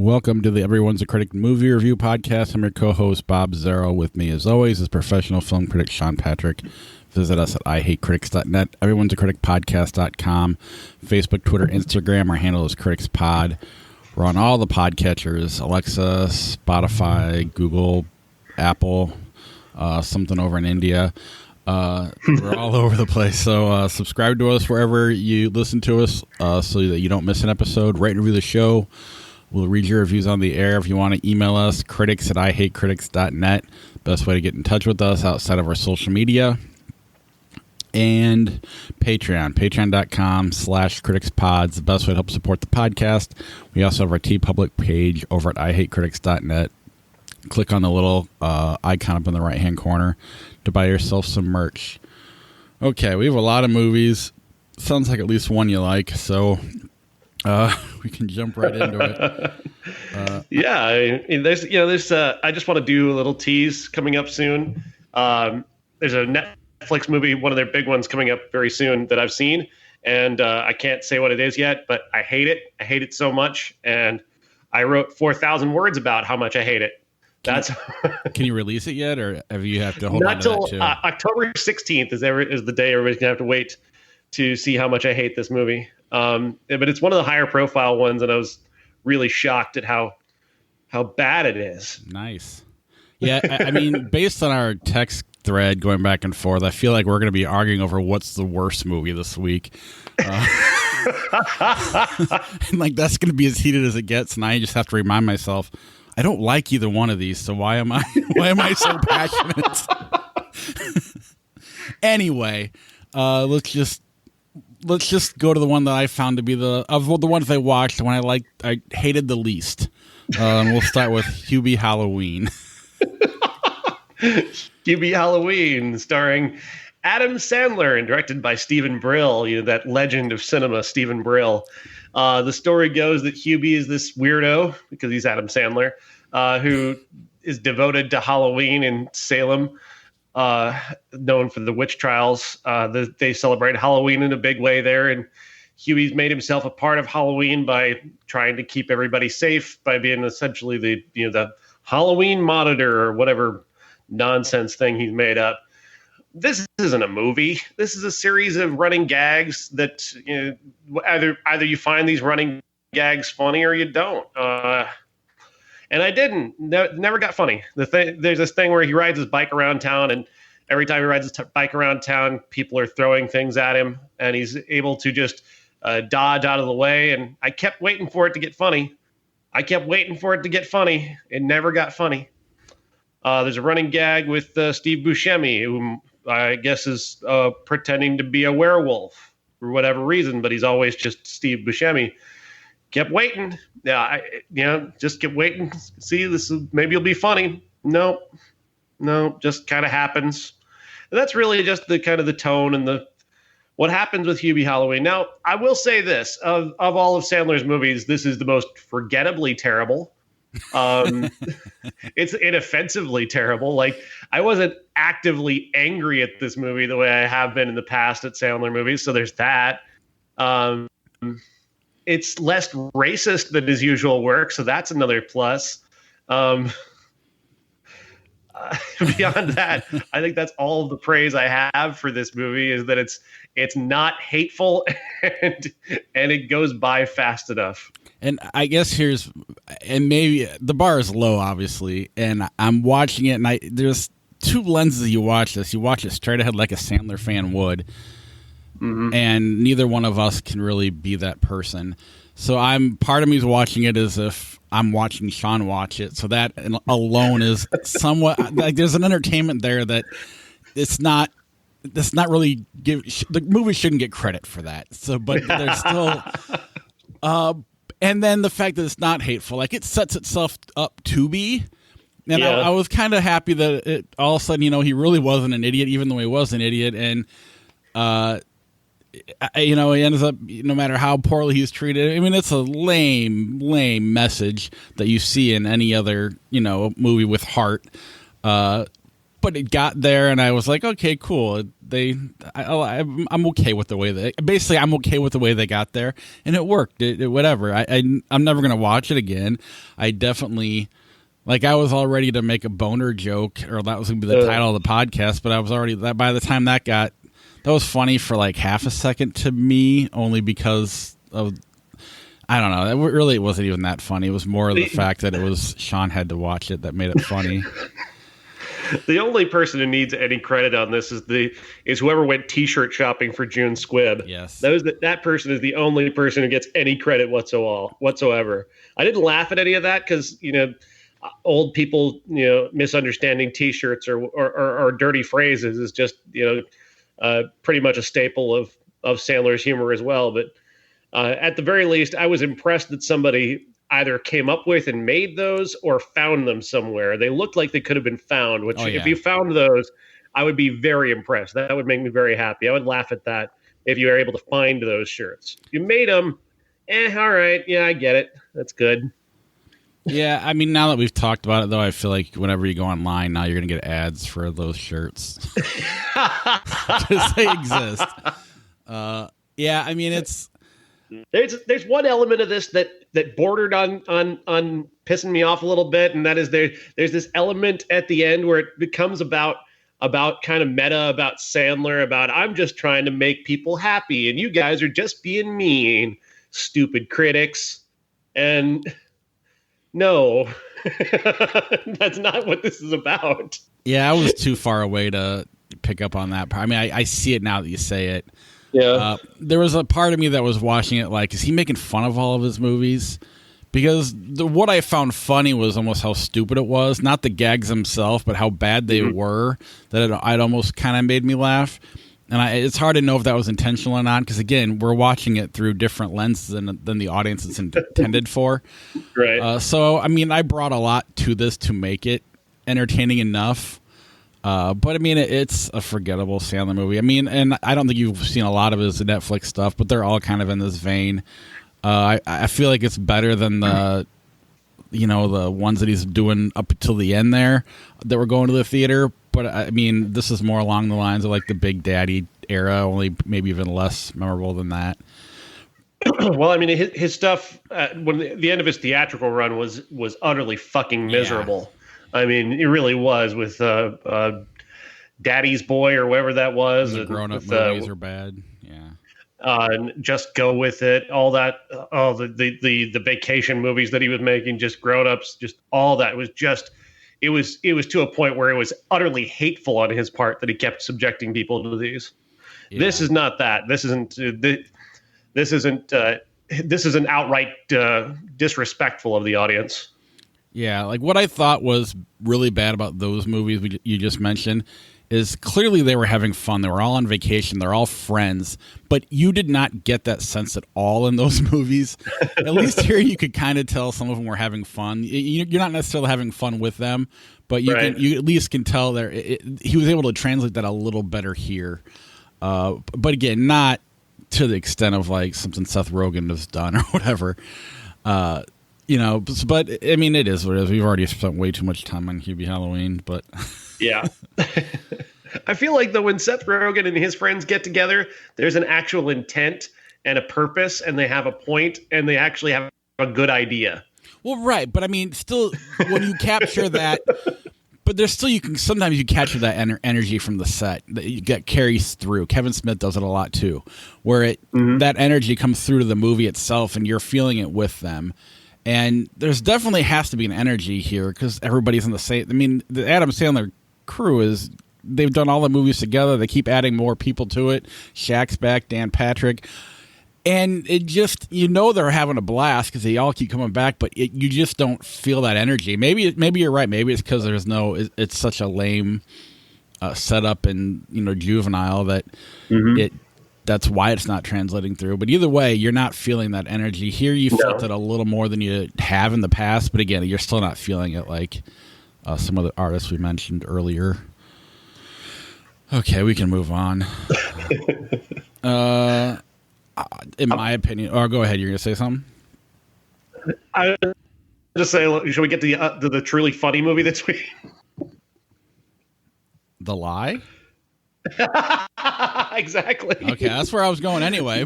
Welcome to the Everyone's a Critic movie review podcast. I'm your co-host, Bob Zero. With me, as always, is professional film critic Sean Patrick. Visit us at IHateCritics.net, Everyone's a Critic Podcast.com, Facebook, Twitter, Instagram. Our handle is CriticsPod. We're on all the podcatchers, Alexa, Spotify, Google, Apple, something over in India. We're all over the place. So subscribe to us wherever you listen to us so that you don't miss an episode. Rate and review the show. We'll read your reviews on the air. If you want to email us, critics at IHateCritics.net. Best way to get in touch with us outside of our social media. And Patreon, patreon.com/criticspod. The best way to help support the podcast. We also have our TeePublic page over at IHateCritics.net. Click on the little icon up in the right-hand corner to buy yourself some merch. Okay, we have a lot of movies. Sounds like at least one you like, so we can jump right into it. Yeah, I mean, there's I just want to do a little tease coming up soon. There's a Netflix movie, one of their big ones coming up very soon that I've seen, and I can't say what it is yet, but I hate it. I hate it so much, and I wrote 4,000 words about how much I hate it. Can you release it yet, or have you have to hold on to that too? October 16th is the day everybody's gonna have to wait to see how much I hate this movie. But it's one of the higher profile ones, and I was really shocked at how bad it is. Nice. Yeah, I mean, based on our text thread going back and forth, I feel like we're going to be arguing over what's the worst movie this week. And like that's going to be as heated as it gets, and I just have to remind myself I don't like either one of these, so why am I so passionate? Anyway, let's just go to the one that I found to be the ones I watched, the one I hated the least. We'll start with Hubie Halloween. Hubie Halloween, starring Adam Sandler and directed by Stephen Brill, that legend of cinema, Stephen Brill. The story goes that Hubie is this weirdo, because he's Adam Sandler, who is devoted to Halloween in Salem, known for the witch trials. They celebrate Halloween in a big way there, and Hubie's made himself a part of Halloween by trying to keep everybody safe by being essentially the Halloween monitor or whatever nonsense thing he's made up. This isn't a movie. This is a series of running gags that either you find these running gags funny or you don't. And I didn't. Never got funny. There's this thing where he rides his bike around town, and every time he rides his bike around town, people are throwing things at him, and he's able to just dodge out of the way. And I kept waiting for it to get funny. It never got funny. There's a running gag with Steve Buscemi, who I guess is pretending to be a werewolf for whatever reason, but he's always just Steve Buscemi. Kept waiting. Just kept waiting. See, maybe it'll be funny. No, just kind of happens. And that's really just the kind of the tone and what happens with Hubie Halloween. Now, I will say this, of all of Sandler's movies, this is the most forgettably terrible. It's inoffensively terrible. Like, I wasn't actively angry at this movie the way I have been in the past at Sandler movies, so there's that. It's less racist than his usual work, so that's another plus. Beyond that, I think that's all of the praise I have for this movie, is that it's not hateful and it goes by fast enough. And I guess maybe the bar is low, obviously, and I'm watching it, and there's two lenses you watch this. You watch it straight ahead like a Sandler fan would, and neither one of us can really be that person. So part of me is watching it as if I'm watching Sean watch it. So that alone is somewhat like there's an entertainment there that that's not really the movie shouldn't get credit for that. So, but there's still, and then the fact that it's not hateful, like it sets itself up to be. And yeah. I was kind of happy that it all of a sudden, he really wasn't an idiot, even though he was an idiot. And, he ends up, no matter how poorly he's treated. I mean, it's a lame message that you see in any other, movie with heart. but it got there, and I was like, okay, cool. I'm okay with the way I'm okay with the way they got there, and it worked. Whatever. I'm never gonna watch it again. I definitely. Like, I was all ready to make a boner joke, or that was going to be the title of the podcast, but I was already, by the time that was funny for like half a second to me, only because of, I don't know, it wasn't even that funny. It was more the fact that Sean had to watch it that made it funny. The only person who needs any credit on this is whoever went t-shirt shopping for June Squibb. Yes. That person is the only person who gets any credit whatsoever. I didn't laugh at any of that because, old people, misunderstanding T-shirts or dirty phrases is just, pretty much a staple of Sandler's humor as well. But at the very least, I was impressed that somebody either came up with and made those or found them somewhere. They looked like they could have been found, which if you found those, I would be very impressed. That would make me very happy. I would laugh at that if you were able to find those shirts. If you made them, all right. Yeah, I get it. That's good. Yeah, I mean, now that we've talked about it, though, I feel like whenever you go online now, you're going to get ads for those shirts. Because they exist. Yeah, I mean, it's... There's one element of this that bordered on pissing me off a little bit, and that is there's this element at the end where it becomes about kind of meta about Sandler, about I'm just trying to make people happy, and you guys are just being mean, stupid critics. And... no, that's not what this is about. Yeah, I was too far away to pick up on that part. I mean, I see it now that you say it. Yeah. There was a part of me that was watching it like, is he making fun of all of his movies? Because what I found funny was almost how stupid it was. Not the gags themselves, but how bad they were, that it almost kind of made me laugh. And it's hard to know if that was intentional or not, because, again, we're watching it through different lenses than the audience is intended for. Right. So, I mean, I brought a lot to this to make it entertaining enough. But, I mean, it's a forgettable Sandler movie. I mean, and I don't think you've seen a lot of his Netflix stuff, but they're all kind of in this vein. I feel like it's better than the ones that he's doing up until the end there that were going to the theater. But, I mean, this is more along the lines of, like, the Big Daddy era, only maybe even less memorable than that. Well, I mean, his stuff, when the end of his theatrical run was utterly fucking miserable. Yeah. I mean, it really was, with Daddy's Boy or whatever that was. The grown-up movies are bad, yeah. And Just Go With It, all that, the vacation movies that he was making, just grown-ups, just all that was just... It was to a point where it was utterly hateful on his part that he kept subjecting people to these. Yeah. This is not that. This isn't outright disrespectful of the audience. Yeah, like what I thought was really bad about those movies you just mentioned is clearly they were having fun. They were all on vacation. They're all friends. But you did not get that sense at all in those movies. At least here you could kind of tell some of them were having fun. You're not necessarily having fun with them, but you at least can tell he was able to translate that a little better here. But again, not to the extent of like something Seth Rogen has done or whatever. But I mean, it is what it is. We've already spent way too much time on Hubie Halloween, but... Yeah. I feel like, though, when Seth Rogen and his friends get together, there's an actual intent and a purpose, and they have a point, and they actually have a good idea. Well, right, but I mean, still, when you capture that, but there's still, sometimes you capture that energy from the set that carries through. Kevin Smith does it a lot too, where that energy comes through to the movie itself, and you're feeling it with them. And there's definitely has to be an energy here because everybody's in the same. I mean, the Adam Sandler crew they've done all the movies together. They keep adding more people to it. Shaq's back, Dan Patrick. And it just, they're having a blast because they all keep coming back, but you just don't feel that energy. Maybe you're right. Maybe it's because it's such a lame setup and, juvenile that that's why it's not translating through. But either way, you're not feeling that energy. Here you felt it a little more than you have in the past, but again, you're still not feeling it like some of the artists we mentioned earlier. Okay, we can move on. In my opinion, or go ahead, you're going to say something? I just say, should we get to the truly funny movie this week? The Lie? Exactly. Okay, that's where I was going anyway.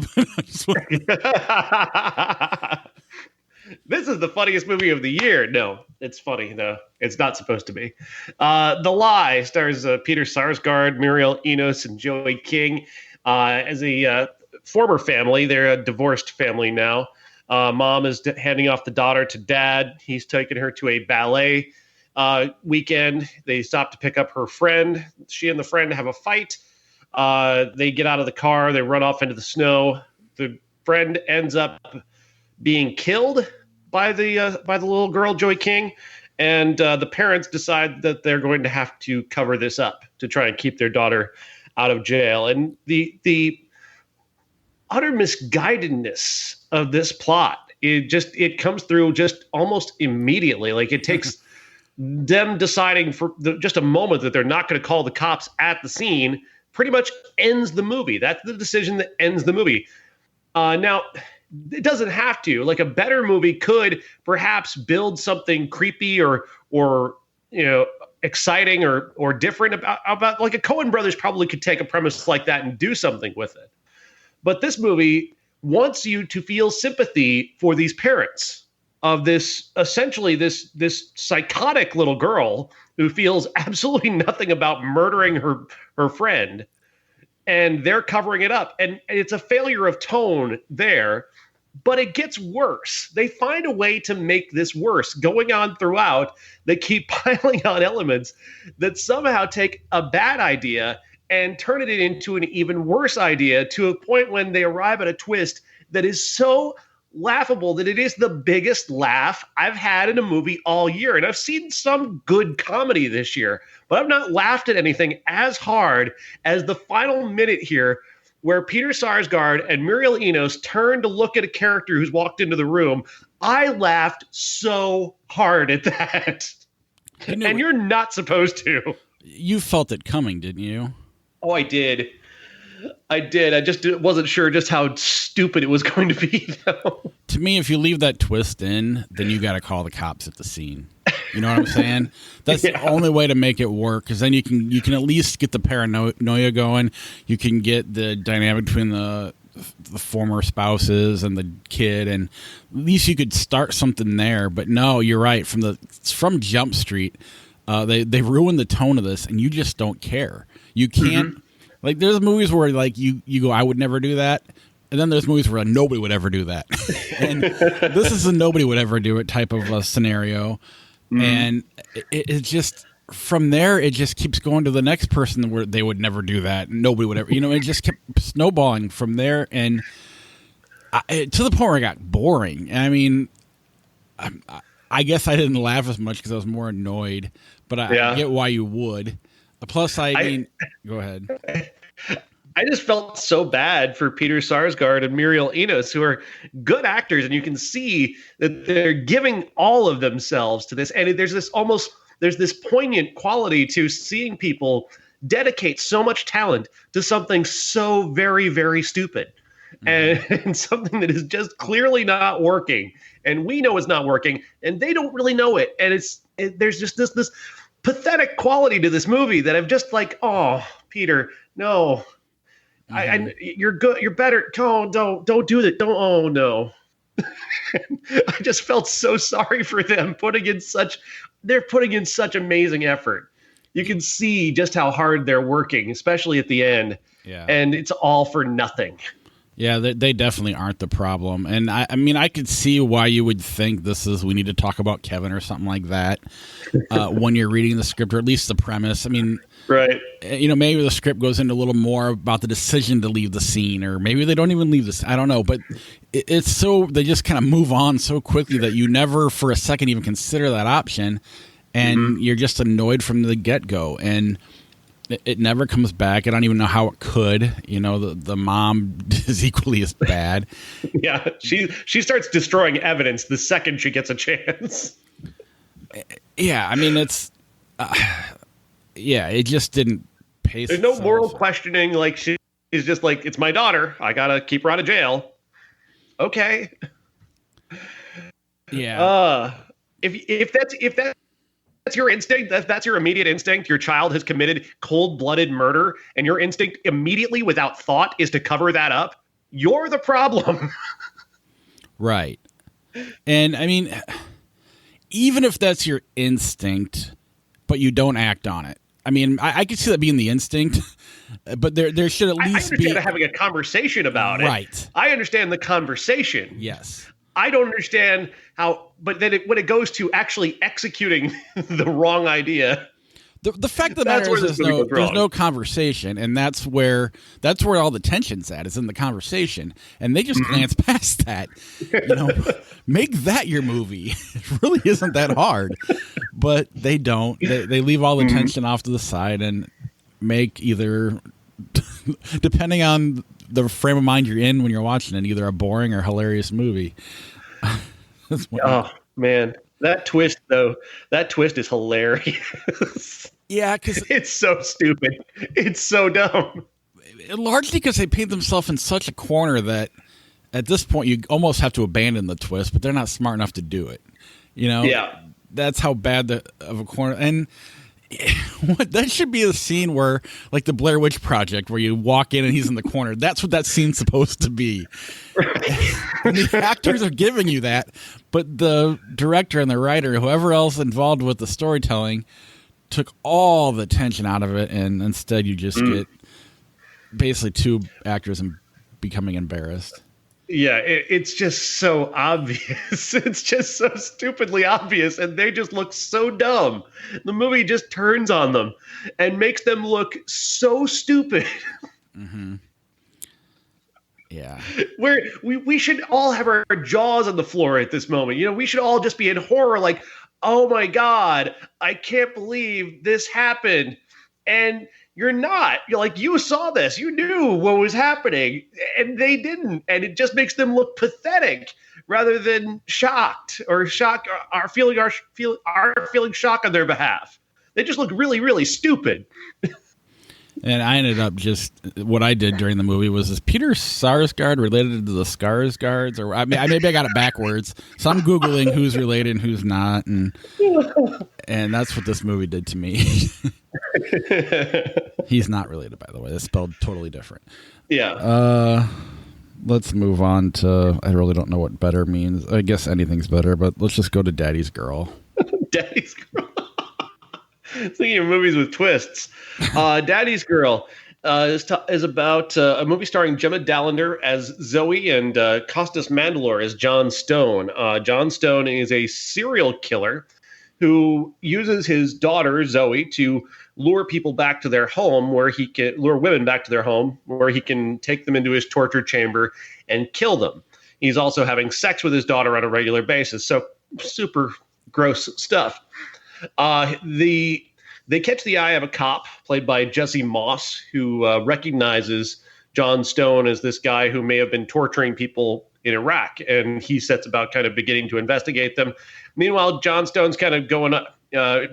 This is the funniest movie of the year. No, it's funny. No, it's not supposed to be. The Lie stars Peter Sarsgaard, Muriel Enos, and Joey King. As a former family, they're a divorced family now. Mom is handing off the daughter to dad. He's taking her to a ballet weekend. They stop to pick up her friend. She and the friend have a fight. They get out of the car. They run off into the snow. The friend ends up being killed by the little girl, Joy King, and the parents decide that they're going to have to cover this up to try and keep their daughter out of jail. And the utter misguidedness of this plot, it comes through just almost immediately. Like, it takes them deciding for just a moment that they're not going to call the cops at the scene pretty much ends the movie. That's the decision that ends the movie. Now, it doesn't have to. Like, a better movie could perhaps build something creepy or exciting or different about like a Coen Brothers probably could take a premise like that and do something with it. But this movie wants you to feel sympathy for these parents of this psychotic little girl who feels absolutely nothing about murdering her friend, and they're covering it up. And it's a failure of tone there, but it gets worse. They find a way to make this worse. Going on throughout, they keep piling on elements that somehow take a bad idea and turn it into an even worse idea, to a point when they arrive at a twist that is so laughable that it is the biggest laugh I've had in a movie all year. And I've seen some good comedy this year, but I've not laughed at anything as hard as the final minute here, where Peter Sarsgaard and Muriel Enos turn to look at a character who's walked into the room. I laughed so hard at that. And you're not supposed to. You felt it coming, didn't you? Oh, I did. I just wasn't sure just how stupid it was going to be, though. To me, if you leave that twist in, then you got to call the cops at the scene. You know what I'm saying? That's the only way to make it work, because then you can at least get the paranoia going. You can get the dynamic between the former spouses and the kid, and at least you could start something there. But no, you're right. From Jump Street, they ruined the tone of this, and you just don't care. You can't. Mm-hmm. Like, there's movies where, like, you go, I would never do that. And then there's movies where nobody would ever do that. And this is a nobody would ever do it type of a scenario. Mm. And it just, from there, it just keeps going to the next person where they would never do that. Nobody would ever, it just kept snowballing from there. And to the point where it got boring. I mean, I guess I didn't laugh as much because I was more annoyed. But I get why you would. Plus, I mean, go ahead. I just felt so bad for Peter Sarsgaard and Muriel Enos, who are good actors, and you can see that they're giving all of themselves to this. And there's this poignant quality to seeing people dedicate so much talent to something so very, very stupid, and something that is just clearly not working. And we know it's not working, and they don't really know it. And there's just this pathetic quality to this movie that I'm just like, oh, Peter, no. You're good. You're better. Don't do that. Don't. Oh no. I just felt so sorry for them they're putting in such amazing effort. You can see just how hard they're working, especially at the end. Yeah. And it's all for nothing. Yeah, they definitely aren't the problem. And I mean, I could see why you would think we need to talk about Kevin or something like that when you're reading the script, or at least the premise. I mean, right. Maybe the script goes into a little more about the decision to leave the scene, or maybe they don't even leave this. I don't know. But it's so, they just kind of move on so quickly that you never for a second even consider that option. And you're just annoyed from the get-go. And it never comes back. I don't even know how it could. The mom is equally as bad. Yeah, she starts destroying evidence the second she gets a chance. Yeah, I mean, it's... it just didn't pace. There's no moral questioning. Like, she's just like, it's my daughter. I gotta keep her out of jail. Okay. Yeah. If that your instinct, that's your immediate instinct, your child has committed cold-blooded murder, and your instinct immediately, without thought, is to cover that up, you're the problem. Right. And I mean, even if that's your instinct, but you don't act on it. I mean, I could see that being the instinct, but there should at least be having a conversation about it. Right. I understand the conversation. Yes. I don't understand how, but then when it goes to actually executing the wrong idea. The fact of the matter is there's no conversation, and that's where all the tension's at, is in the conversation. And they just glance past that. Make that your movie. It really isn't that hard. But they don't. They leave all the tension off to the side and make either, depending on the frame of mind you're in when you're watching it, either a boring or hilarious movie. Oh, man. That twist is hilarious. Yeah, because it's so stupid. It's so dumb. Largely because they paint themselves in such a corner that at this point you almost have to abandon the twist, but they're not smart enough to do it. Yeah. That's how bad of a corner. And that should be a scene where, like the Blair Witch Project, where you walk in and he's in the corner. That's what that scene's supposed to be. And the actors are giving you that, but the director and the writer, whoever else involved with the storytelling, took all the tension out of it, and instead you just get basically two actors becoming embarrassed. Yeah, it's just so obvious. It's just so stupidly obvious, and they just look so dumb. The movie just turns on them and makes them look so stupid. Mm-hmm. Yeah. Where we should all have our jaws on the floor at this moment. We should all just be in horror, like, oh my God, I can't believe this happened. And you're not. You're like, you saw this. You knew what was happening. And they didn't. And it just makes them look pathetic rather than shocked or feeling shock on their behalf. They just look really, really stupid. And I ended up what I did during the movie was, is Peter Sarsgaard related to the Skarsgards? Or maybe I got it backwards. So I'm Googling who's related and who's not. And that's what this movie did to me. He's not related, by the way. It's spelled totally different. Yeah. Let's move on to, I really don't know what better means. I guess anything's better, but let's just go to Daddy's Girl. Daddy's Girl. Thinking of movies with twists. Daddy's Girl is about a movie starring Gemma Dallander as Zoe and Costas Mandylor as John Stone. John Stone is a serial killer who uses his daughter, Zoe, to lure people back to their home, where he can lure women back to their home, where he can take them into his torture chamber and kill them. He's also having sex with his daughter on a regular basis. So super gross stuff. They catch the eye of a cop played by Jesse Moss, who recognizes John Stone as this guy who may have been torturing people in Iraq, and he sets about kind of beginning to investigate them. Meanwhile, John Stone's kind of going up,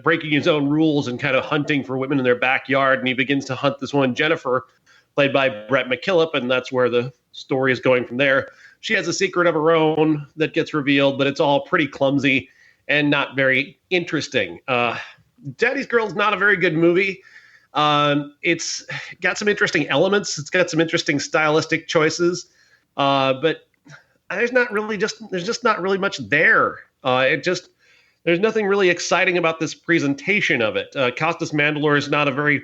breaking his own rules and kind of hunting for women in their backyard, and he begins to hunt this one, Jennifer, played by Brett McKillop, and that's where the story is going from there. She has a secret of her own that gets revealed, but it's all pretty clumsy and not very interesting. Daddy's Girl is not a very good movie. It's got some interesting elements. It's got some interesting stylistic choices, but there's just not really much there. There's nothing really exciting about this presentation of it. Costas Mandylor is not a very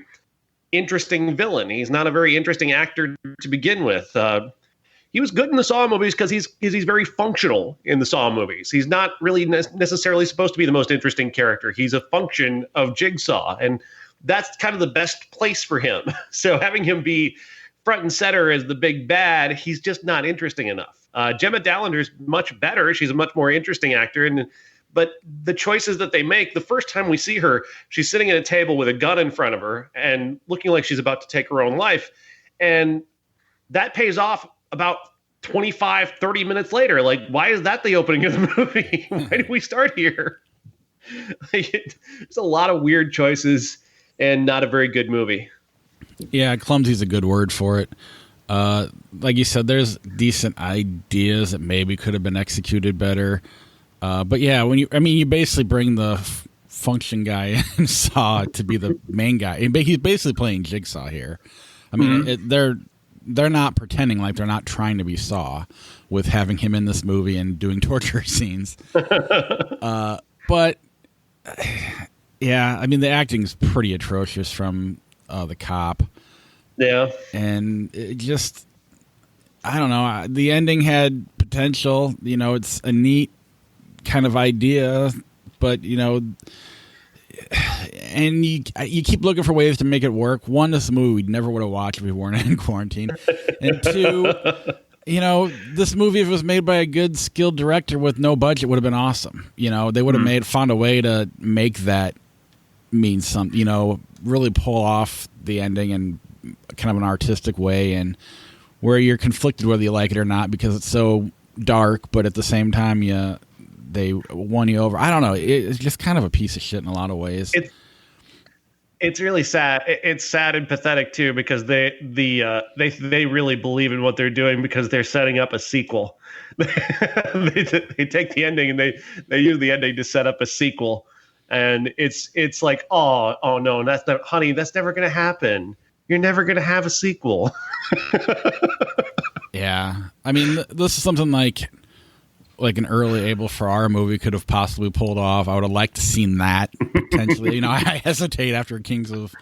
interesting villain. He's not a very interesting actor to begin with. He was good in the Saw movies because he's very functional in the Saw movies. He's not really necessarily supposed to be the most interesting character. He's a function of Jigsaw, and that's kind of the best place for him. So having him be front and center as the big bad, he's just not interesting enough. Gemma Dallander's much better. She's a much more interesting actor, but the choices that they make, the first time we see her, she's sitting at a table with a gun in front of her and looking like she's about to take her own life, and that pays off about 25, 30 minutes later. Like, why is that the opening of the movie? Why did we start here? There's a lot of weird choices and not a very good movie. Yeah, clumsy's a good word for it. Like you said, there's decent ideas that maybe could have been executed better. But yeah, you basically bring the function guy in Saw to be the main guy. He's basically playing Jigsaw here. I mean, they're not pretending like they're not trying to be Saw with having him in this movie and doing torture scenes. But yeah, I mean, the acting's pretty atrocious from the cop. Yeah. And it just, I don't know. The ending had potential. You know, it's a neat kind of idea, but, you know, and you keep looking for ways to make it work. One, this movie we never would have watched if we weren't in quarantine. And two, you know, this movie, if it was made by a good, skilled director with no budget, would have been awesome. You know, they would have found a way to make that mean something, you know, really pull off the ending in kind of an artistic way, and where you're conflicted whether you like it or not because it's so dark, but at the same time, they won you over. I don't know. It's just kind of a piece of shit in a lot of ways. It's really sad. It's sad and pathetic too, because they really believe in what they're doing because they're setting up a sequel. They take the ending and they use the ending to set up a sequel, and it's like, oh no, honey, that's never gonna happen. You're never gonna have a sequel. Yeah, I mean, this is something like an early Abel Ferrara movie could have possibly pulled off. I would have liked to seen that potentially. You know, I hesitate after Kings of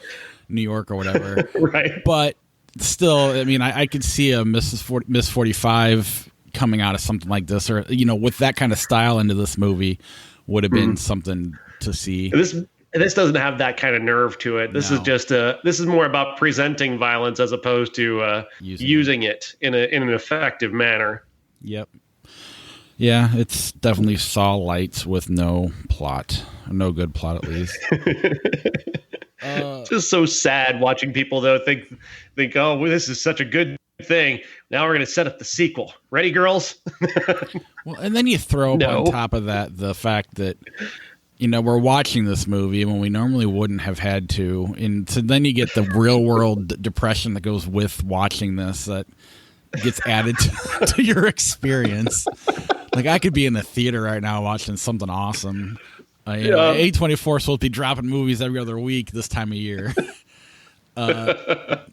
New York or whatever. Right. But still, I mean, I could see a Miss 45 coming out of something like this, or, you know, with that kind of style into this movie would have been something to see. This doesn't have that kind of nerve to it. This is just this is more about presenting violence as opposed to using it in an effective manner. Yep. Yeah, it's definitely Saw lights with no plot. No good plot, at least. It's just so sad watching people, though, think, oh, well, this is such a good thing. Now we're going to set up the sequel. Ready, girls? Well, and then you throw up on top of that the fact that, you know, we're watching this movie when we normally wouldn't have had to. And so then you get the real world depression that goes with watching this that gets added to your experience. Like, I could be in the theater right now watching something awesome. You know, A24 is supposed to be dropping movies every other week this time of year.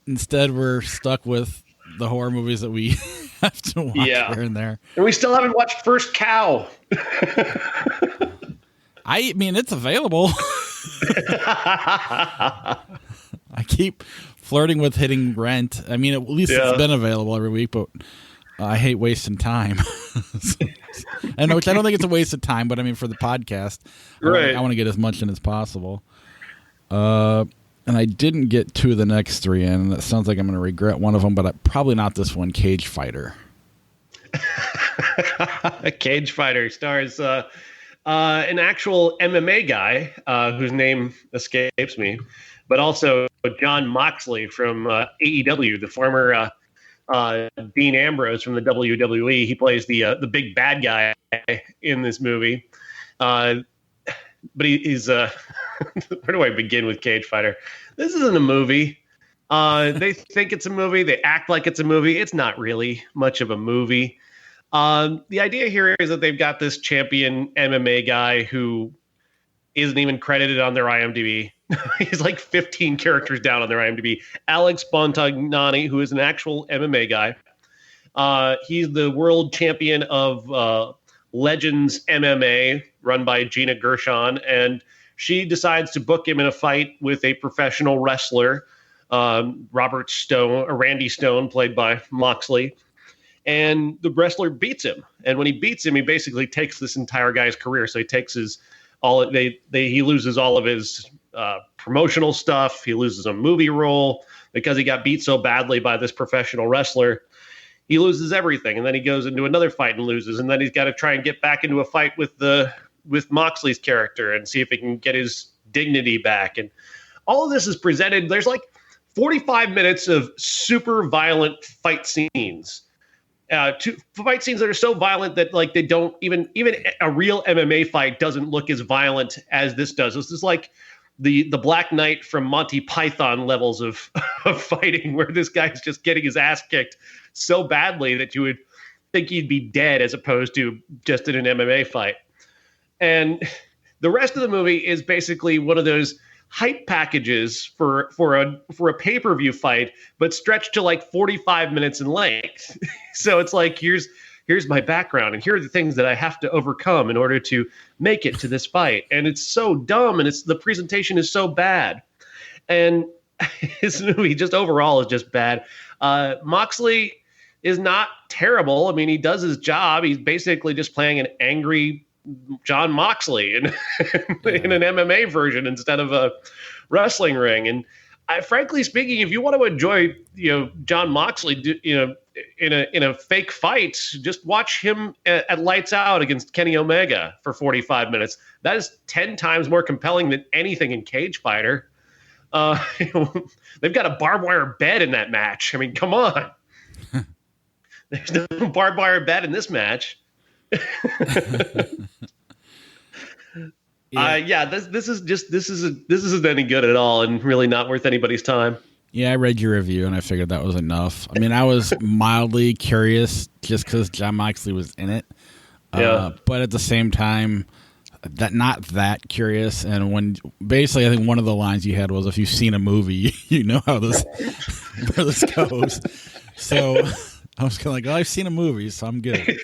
Instead, we're stuck with the horror movies that we have to watch here and there. And we still haven't watched First Cow. I mean, it's available. I keep flirting with hitting rent. I mean, at least it's been available every week, but I hate wasting time. I don't think it's a waste of time, but I mean, for the podcast, I want to get as much in as possible. And I didn't get two of the next three in, and it sounds like I'm going to regret one of them, but probably not this one, Cagefighter. Cagefighter stars an actual MMA guy whose name escapes me, but also John Moxley from AEW, the former Dean Ambrose from the WWE. He plays the big bad guy in this movie. But he's where do I begin with Cagefighter? This isn't a movie. They think it's a movie. They act like it's a movie. It's not really much of a movie. The idea here is that they've got this champion MMA guy who isn't even credited on their IMDb. He's like 15 characters down on their IMDb. Alex Bontagnani, who is an actual MMA guy. He's the world champion of Legends MMA, run by Gina Gershon, and she decides to book him in a fight with a professional wrestler, Randy Stone, played by Moxley. And the wrestler beats him. And when he beats him, he basically takes this entire guy's career. So he takes he loses all of his promotional stuff. He loses a movie role because he got beat so badly by this professional wrestler. He loses everything. And then he goes into another fight and loses. And then he's got to try and get back into a fight with Moxley's character and see if he can get his dignity back. And all of this is presented. There's like 45 minutes of super violent fight scenes. Two fight scenes that are so violent that like they don't even a real MMA fight doesn't look as violent as this does. This is like the Black Knight from Monty Python levels of fighting, where this guy's just getting his ass kicked so badly that you would think he'd be dead as opposed to just in an MMA fight. And The rest of the movie is basically one of those hype packages for a pay-per-view fight, but stretched to like 45 minutes in length. So it's like, here's my background, and here are the things that I have to overcome in order to make it to this fight. And it's so dumb, and the presentation is so bad. And his movie just overall is just bad. Moxley is not terrible. I mean, he does his job. He's basically just playing an angry John Moxley in an MMA version instead of a wrestling ring. And frankly speaking, if you want to enjoy, John Moxley, in a fake fight, just watch him at Lights Out against Kenny Omega for 45 minutes. That is 10 times more compelling than anything in Cage Fighter. They've got a barbed wire bed in that match. I mean, come on. There's no barbed wire bed in this match. This isn't any good at all, and really not worth anybody's time. Yeah, I read your review and I figured that was enough. I mean, I was mildly curious just because John Moxley was in it. But at the same time, not that curious. And when basically, I think one of the lines you had was, "If you've seen a movie, you know how where this goes." So I was kind of like, "Oh, I've seen a movie, so I'm good."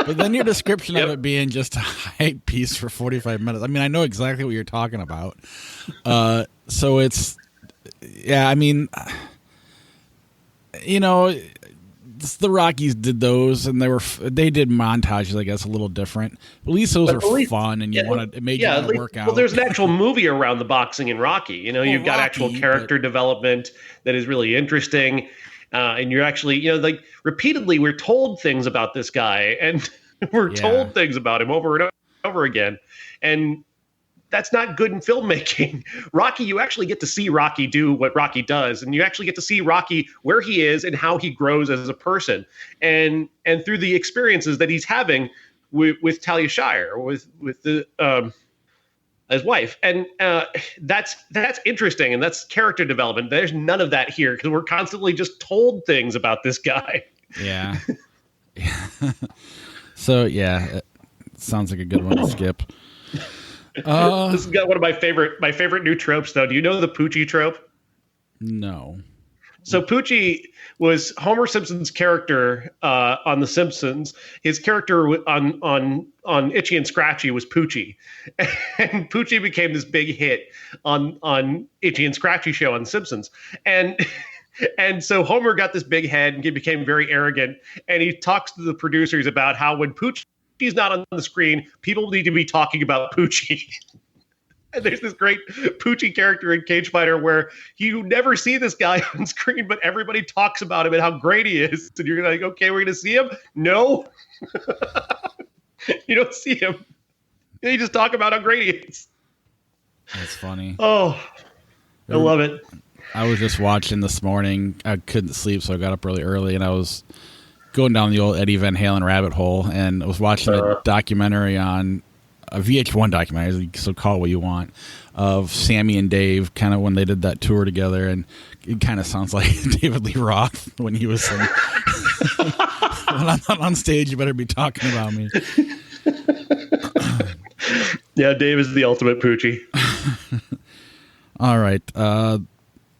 But then your description of it being just a hype piece for 45 minutes. I mean, I know exactly what you're talking about. So it's. Yeah, I mean, the Rockies did those, and they did montages, I guess, a little different. At least those are fun, and it made you want to work out. Well, there's an actual movie around the boxing in Rocky. You've got actual character development that is really interesting, and you're actually, repeatedly we're told things about this guy, and we're told things about him over and over again, and that's not good in filmmaking. Rocky, you actually get to see Rocky do what Rocky does, and you actually get to see Rocky where he is and how he grows as a person, and through the experiences that he's having with Talia Shire, with his wife, and that's interesting, and that's character development. There's none of that here because we're constantly just told things about this guy. Yeah. So it sounds like a good one to skip. This has got one of my favorite new tropes, though. Do you know the Poochie trope? No. So Poochie was Homer Simpson's character on The Simpsons. His character on Itchy and Scratchy was Poochie, and Poochie became this big hit on Itchy and Scratchy show on The Simpsons, and so Homer got this big head and he became very arrogant, and he talks to the producers about how when Poochie's not on the screen, people need to be talking about Poochie. And there's this great Poochie character in Cage Fighter where you never see this guy on screen, but everybody talks about him and how great he is. And you're like, okay, we're going to see him? No. You don't see him. You just talk about how great he is. That's funny. Oh, I love it. I was just watching this morning. I couldn't sleep, so I got up really early, and I was going down the old Eddie Van Halen rabbit hole, and I was watching a documentary on a VH1 documentary, so call it what you want, of Sammy and Dave, kind of when they did that tour together, and it kind of sounds like David Lee Roth when he was when I'm not on stage, you better be talking about me. Yeah, Dave is the ultimate Poochie. All right,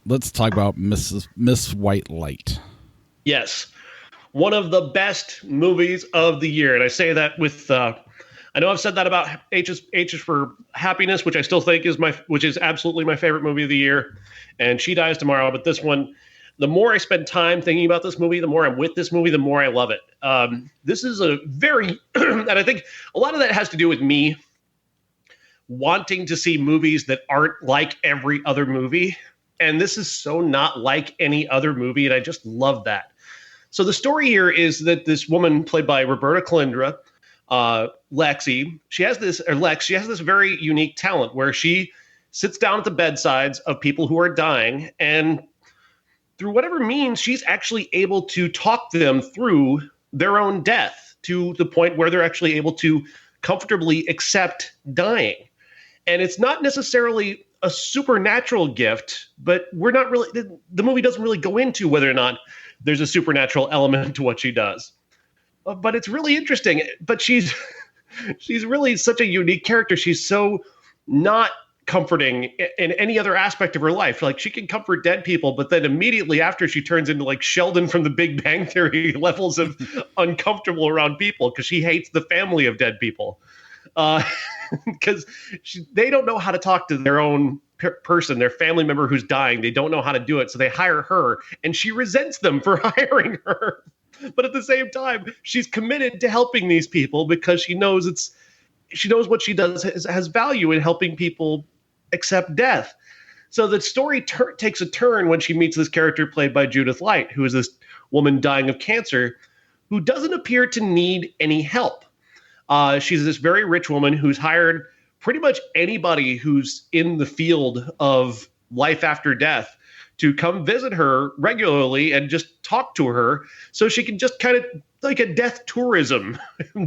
let's talk about Miss White Light. Yes, one of the best movies of the year, and I say that with. I know I've said that about H is for Happiness, which I still think which is absolutely my favorite movie of the year, and She Dies Tomorrow. But this one, the more I spend time thinking about this movie, the more I'm with this movie, the more I love it. This is a very, and I think a lot of that has to do with me wanting to see movies that aren't like every other movie. And this is so not like any other movie, and I just love that. So the story here is that this woman played by Roberta Calindra, Lex, she has this very unique talent where she sits down at the bedsides of people who are dying, and through whatever means, she's actually able to talk them through their own death to the point where they're actually able to comfortably accept dying. And it's not necessarily a supernatural gift, but the movie doesn't really go into whether or not there's a supernatural element to what she does. But it's really interesting. But she's she's really such a unique character. She's so not comforting in any other aspect of her life. Like, she can comfort dead people, but then immediately after, she turns into like Sheldon from the Big Bang Theory levels of uncomfortable around people because she hates the family of dead people. Because they don't know how to talk to their own person, their family member who's dying. They don't know how to do it, so they hire her, and she resents them for hiring her. But at the same time, she's committed to helping these people because she knows what she does has value in helping people accept death. So the story takes a turn when she meets this character played by Judith Light, who is this woman dying of cancer who doesn't appear to need any help. She's this very rich woman who's hired pretty much anybody who's in the field of life after death to come visit her regularly and just talk to her so she can just kind of like a death tourism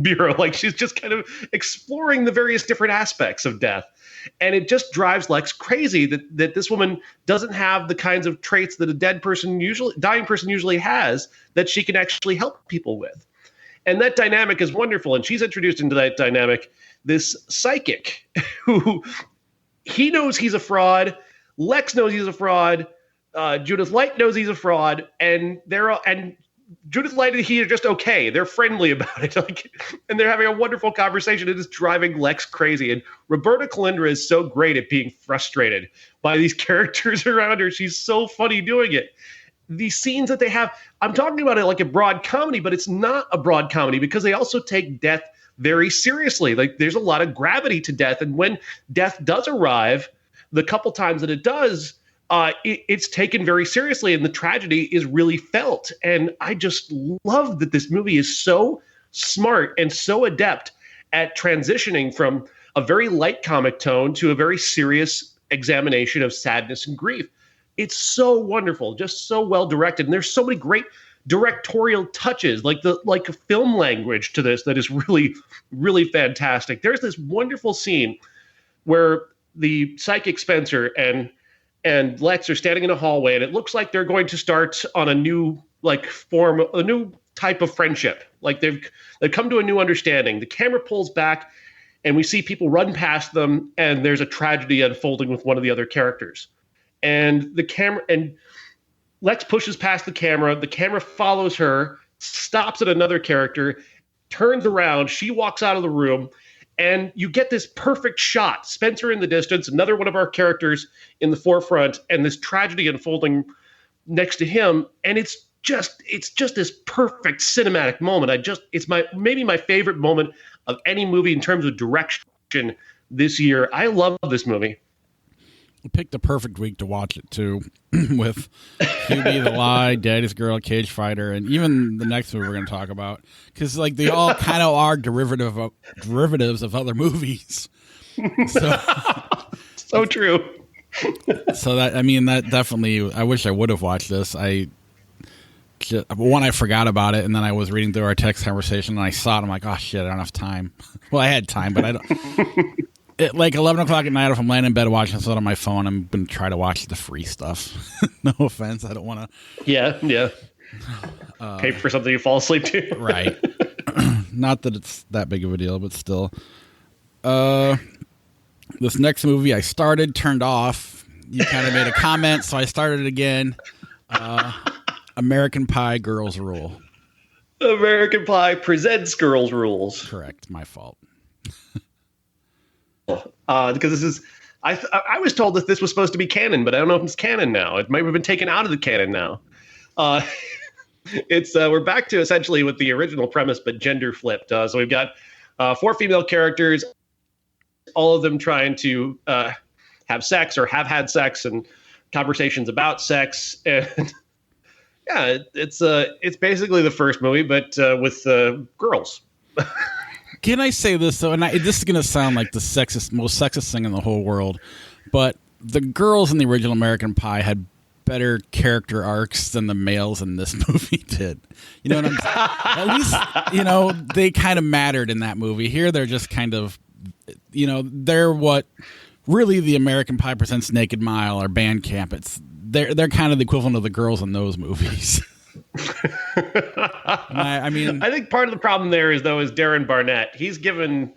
bureau. Like, she's just kind of exploring the various different aspects of death. And it just drives Lex crazy that this woman doesn't have the kinds of traits that a dying person usually has that she can actually help people with. And that dynamic is wonderful. And she's introduced into that dynamic this psychic who he knows he's a fraud. Lex knows he's a fraud. Judith Light knows he's a fraud. And Judith Light and he are just okay. They're friendly about it. And they're having a wonderful conversation. It is driving Lex crazy. And Roberta Colindra is so great at being frustrated by these characters around her. She's so funny doing it. These scenes that they have, I'm talking about it like a broad comedy, but it's not a broad comedy because they also take death very seriously. Like, there's a lot of gravity to death. And when death does arrive, the couple times that it does, it's taken very seriously, and the tragedy is really felt. And I just love that this movie is so smart and so adept at transitioning from a very light comic tone to a very serious examination of sadness and grief. It's so wonderful, just so well directed. And there's so many great directorial touches, like a film language to this that is really, really fantastic. There's this wonderful scene where the psychic Spencer and Lex are standing in a hallway, and it looks like they're going to start on a new type of friendship. Like, they've come to a new understanding. The camera pulls back, and we see people run past them, and there's a tragedy unfolding with one of the other characters. And Lex pushes past the camera follows her, stops at another character, turns around, she walks out of the room, and you get this perfect shot. Spencer in the distance, another one of our characters in the forefront, and this tragedy unfolding next to him. And it's just this perfect cinematic moment. It's maybe my favorite moment of any movie in terms of direction this year. I love this movie. Picked the perfect week to watch it too, with Hubie, The Lie, Daddy's Girl, Cagefighter, and even the next movie we're going to talk about, because like they all kind of are derivatives of other movies. So true. So that definitely. I wish I would have watched this. I forgot about it, and then I was reading through our text conversation, and I saw it. I'm like, oh shit, I don't have time. Well, I had time, but I don't. At like 11 o'clock at night, if I'm laying in bed watching this on my phone, I'm going to try to watch the free stuff. No offense. I don't want to. Yeah. Pay for something you fall asleep to. Right. Not that it's that big of a deal, but still. This next movie I started, turned off. You kind of made a comment, so I started it again. American Pie, Girls Rule. American Pie presents Girls Rules. Correct. My fault. Because this is, I was told that this was supposed to be canon, but I don't know if it's canon now. It might have been taken out of the canon now. We're back to essentially with the original premise, but gender flipped. So we've got 4 female characters, all of them trying to have sex or have had sex, and conversations about sex. And yeah, it's basically the first movie, but with girls. Can I say this though? And this is going to sound like the most sexist thing in the whole world, but the girls in the original American Pie had better character arcs than the males in this movie did. You know what I'm saying? At least, they kind of mattered in that movie. Here, they're just kind of, they're what really the American Pie presents Naked Mile or Band Camp. They're kind of the equivalent of the girls in those movies. I mean, I think part of the problem there is Darren Barnett. He's given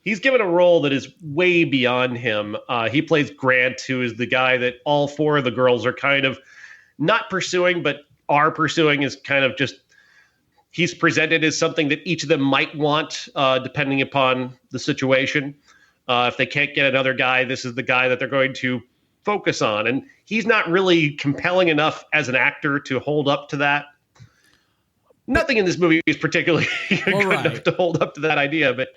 a role that is way beyond him. He plays Grant, who is the guy that all four of the girls are kind of not pursuing, but are pursuing. Is kind of just he's presented as something that each of them might want, depending upon the situation. If they can't get another guy, this is the guy that they're going to focus on. And he's not really compelling enough as an actor to hold up to that. Nothing in this movie is particularly good enough to hold up to that idea. But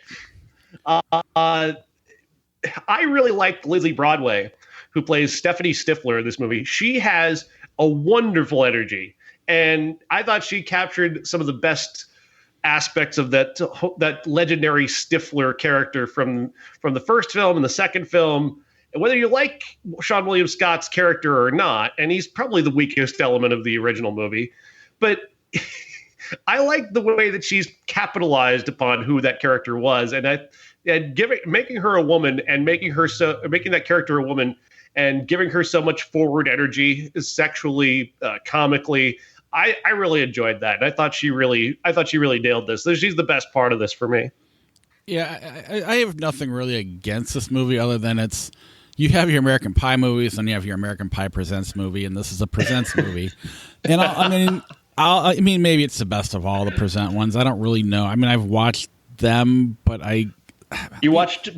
I really liked Lizzie Broadway, who plays Stephanie Stifler in this movie. She has a wonderful energy. And I thought she captured some of the best aspects of that legendary Stifler character from the first film and the second film. And whether you like Sean William Scott's character or not, and he's probably the weakest element of the original movie, but I like the way that she's capitalized upon who that character was, and making her a woman and making that character a woman and giving her so much forward energy sexually, comically. I really enjoyed that. And I thought she really nailed this. She's the best part of this for me. Yeah, I have nothing really against this movie other than you have your American Pie movies and you have your American Pie Presents movie, and this is a Presents movie. And I mean, maybe it's the best of all the Present ones. I don't really know. I mean, I've watched them, but You watched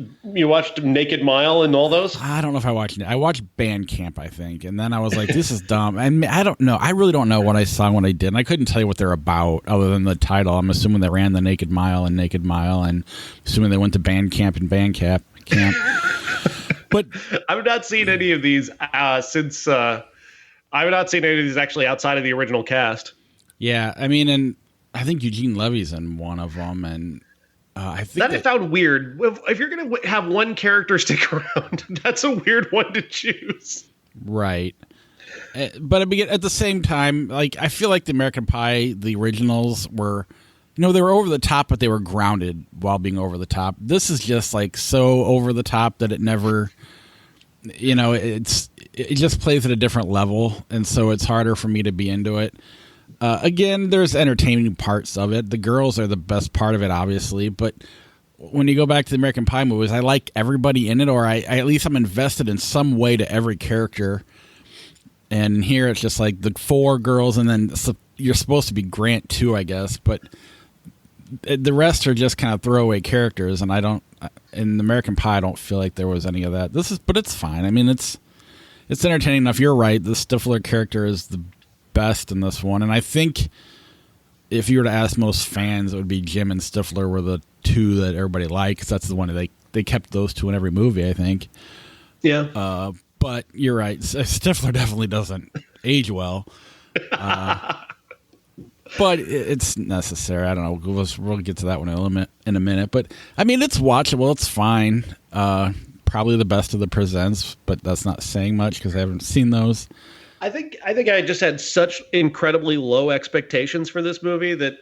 Naked Mile and all those? I don't know if I watched it. I watched Band Camp, I think, and then I was like, "This is dumb." And I don't know. I really don't know what I saw when I did. And I couldn't tell you what they're about other than the title. I'm assuming they ran the Naked Mile, and assuming they went to Band Camp and Band Camp. But I've not seen any of these since. I've not seen any of these actually outside of the original cast. Yeah, I mean, and I think Eugene Levy's in one of them, and. I think I found weird. If you're going to have one character stick around, that's a weird one to choose. Right. But I mean, at the same time, like, I feel like the American Pie, the originals were, they were over the top, but they were grounded while being over the top. This is just like so over the top that it never, it just plays at a different level. And so it's harder for me to be into it. Again, there's entertaining parts of it. The girls are the best part of it, obviously. But when you go back to the American Pie movies, I like everybody in it, or I at least I'm invested in some way to every character. And here it's just like the four girls, and then you're supposed to be Grant too, I guess. But the rest are just kind of throwaway characters, and in American Pie, I don't feel like there was any of that. But it's fine. I mean, it's entertaining enough. You're right. The Stifler character is the best in this one, and I think if you were to ask most fans, it would be Jim and Stifler were the two that everybody liked, because that's the one that they kept those two in every movie, I think. Yeah. But you're right, Stifler definitely doesn't age well, but it's necessary. I don't know. We'll get to that one in a minute. But I mean, it's watchable. It's fine. Probably the best of the Presents, but that's not saying much because I haven't seen those. I think I just had such incredibly low expectations for this movie that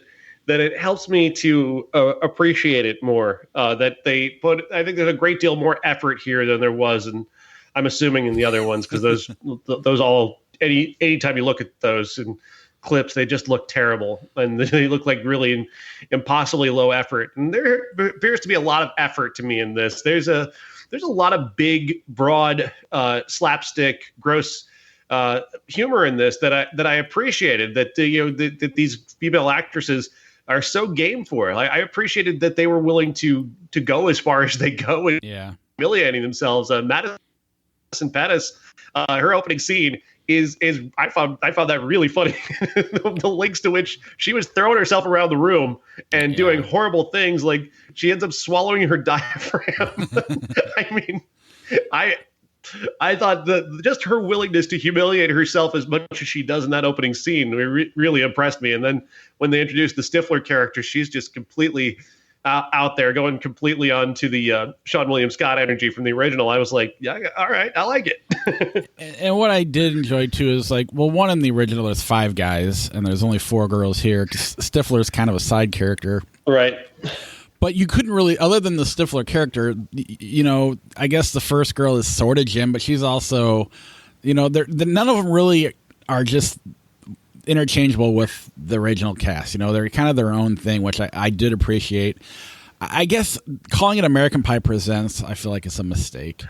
it helps me to appreciate it more. That they put, I think there's a great deal more effort here than there was, and I'm assuming in the other ones, because those all anytime you look at those in clips, they just look terrible, and they look like really impossibly low effort. And there appears to be a lot of effort to me in this. There's a lot of big, broad, slapstick, gross. Humor in this that I appreciated, that that these female actresses are so game for. I appreciated that they were willing to go as far as they go and humiliating themselves. Madison Pettis, her opening scene is I found that really funny. The links to which she was throwing herself around the room and doing horrible things, like she ends up swallowing her diaphragm. I mean, I thought that just her willingness to humiliate herself as much as she does in that opening scene really impressed me. And then when they introduced the Stifler character, she's just completely out there, going completely onto the Sean William Scott energy from the original. I was like, yeah, all right, I like it. And what I did enjoy too is like, well, one in the original there's 5 guys and there's only 4 girls here. Stifler's kind of a side character, right? But you couldn't really, other than the Stifler character, I guess the first girl is sort of Jim, but she's also, none of them really are just interchangeable with the original cast. You know, they're kind of their own thing, which I did appreciate. I guess calling it American Pie Presents, I feel like it's a mistake.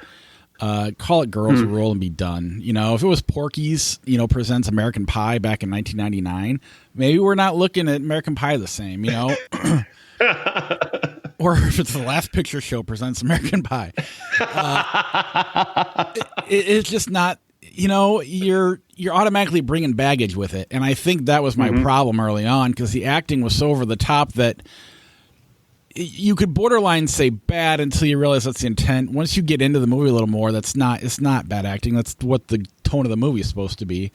Call it Girls Rule and be done. You know, if it was Porky's, Presents American Pie back in 1999, maybe we're not looking at American Pie the same, Or if it's the Last Picture Show Presents American Pie. It's just not, you're automatically bringing baggage with it. And I think that was my problem early on, because the acting was so over the top that you could borderline say bad until you realize that's the intent. Once you get into the movie a little more, it's not bad acting. That's what the tone of the movie is supposed to be.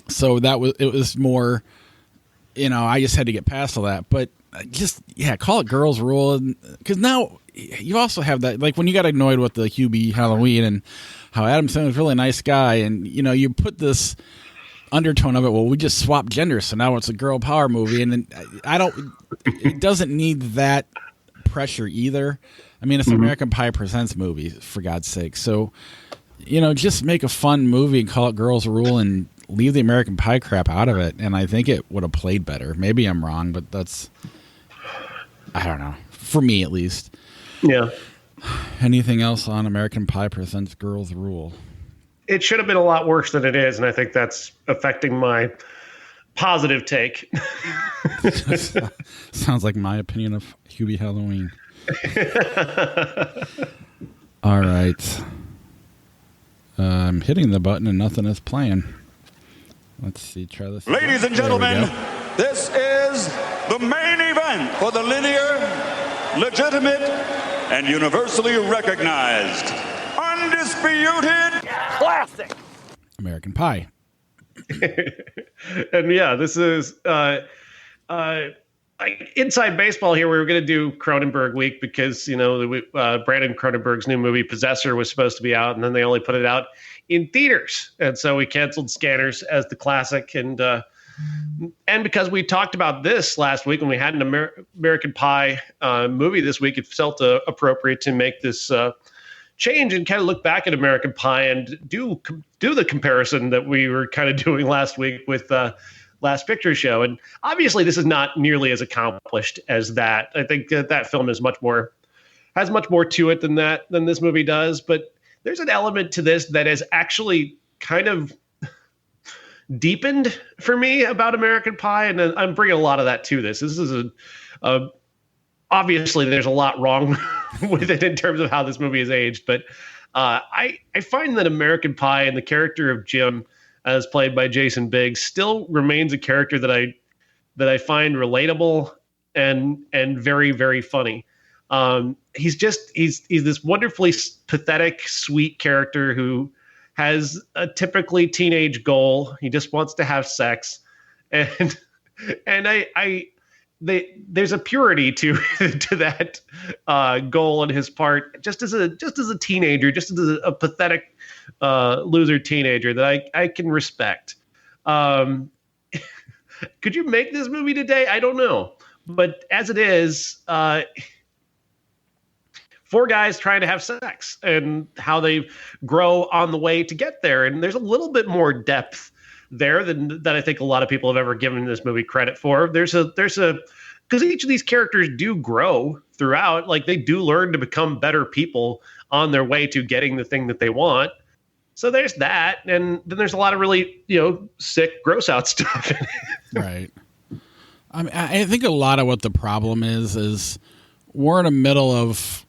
So it was more, I just had to get past all that. But call it Girls Rule. Because now you also have that, like when you got annoyed with the Hubie Halloween and how Adam Sandler was a really nice guy. And, you put this undertone of it. Well, we just swapped genders, so now it's a girl power movie. And then it doesn't need that pressure either. I mean, it's an American Pie Presents movie, for God's sake. So, just make a fun movie and call it Girls Rule and leave the American Pie crap out of it. And I think it would have played better. Maybe I'm wrong, but I don't know. For me, at least. Yeah. Anything else on American Pie Presents Girls Rule? It should have been a lot worse than it is, and I think that's affecting my positive take. Sounds like my opinion of Hubie Halloween. All right. I'm hitting the button and nothing is playing. Let's see. Try this. Ladies and gentlemen, this is the main event for the linear, legitimate, and universally recognized, undisputed classic American Pie. And this is inside baseball here. We were going to do Cronenberg week because Brandon Cronenberg's new movie Possessor was supposed to be out, and then they only put it out in theaters, and so we canceled Scanners as the classic. And because we talked about this last week when we had an American Pie movie this week, it felt appropriate to make this change and kind of look back at American Pie and do the comparison that we were kind of doing last week with Last Picture Show. And obviously this is not nearly as accomplished as that. I think that film is has much more to it than this movie does. But there's an element to this that is actually kind of deepened for me about American Pie. And I'm bringing a lot of that to this. This is obviously there's a lot wrong with it in terms of how this movie is aged, but I find that American Pie and the character of Jim, as played by Jason Biggs, still remains a character that I find relatable and very, very funny. He's this wonderfully pathetic, sweet character who has a typically teenage goal. He just wants to have sex, and there's a purity to that goal on his part, just as a teenager, just as a pathetic loser teenager that I can respect. Could you make this movie today? I don't know, but as it is, four guys trying to have sex and how they grow on the way to get there, and there's a little bit more depth there than I think a lot of people have ever given this movie credit for. There's a because each of these characters do grow throughout, like they do learn to become better people on their way to getting the thing that they want. So there's that, and then there's a lot of really sick, gross out stuff. Right. I mean, I think a lot of what the problem is we're in the middle of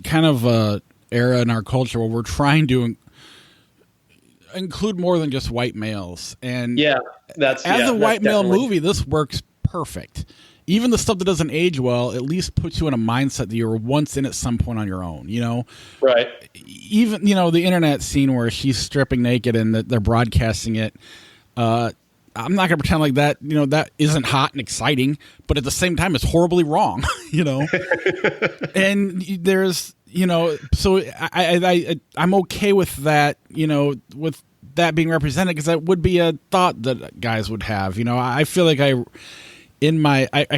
kind of a era in our culture where we're trying to include more than just white males. And as a white male movie, this works perfect. Even the stuff that doesn't age well at least puts you in a mindset that you were once in at some point on your own, Right. Even, the internet scene where she's stripping naked and that they're broadcasting it. I'm not going to pretend like that, that isn't hot and exciting, but at the same time, it's horribly wrong, And there's, so I'm okay with that, with that being represented, because that would be a thought that guys would have. I feel like I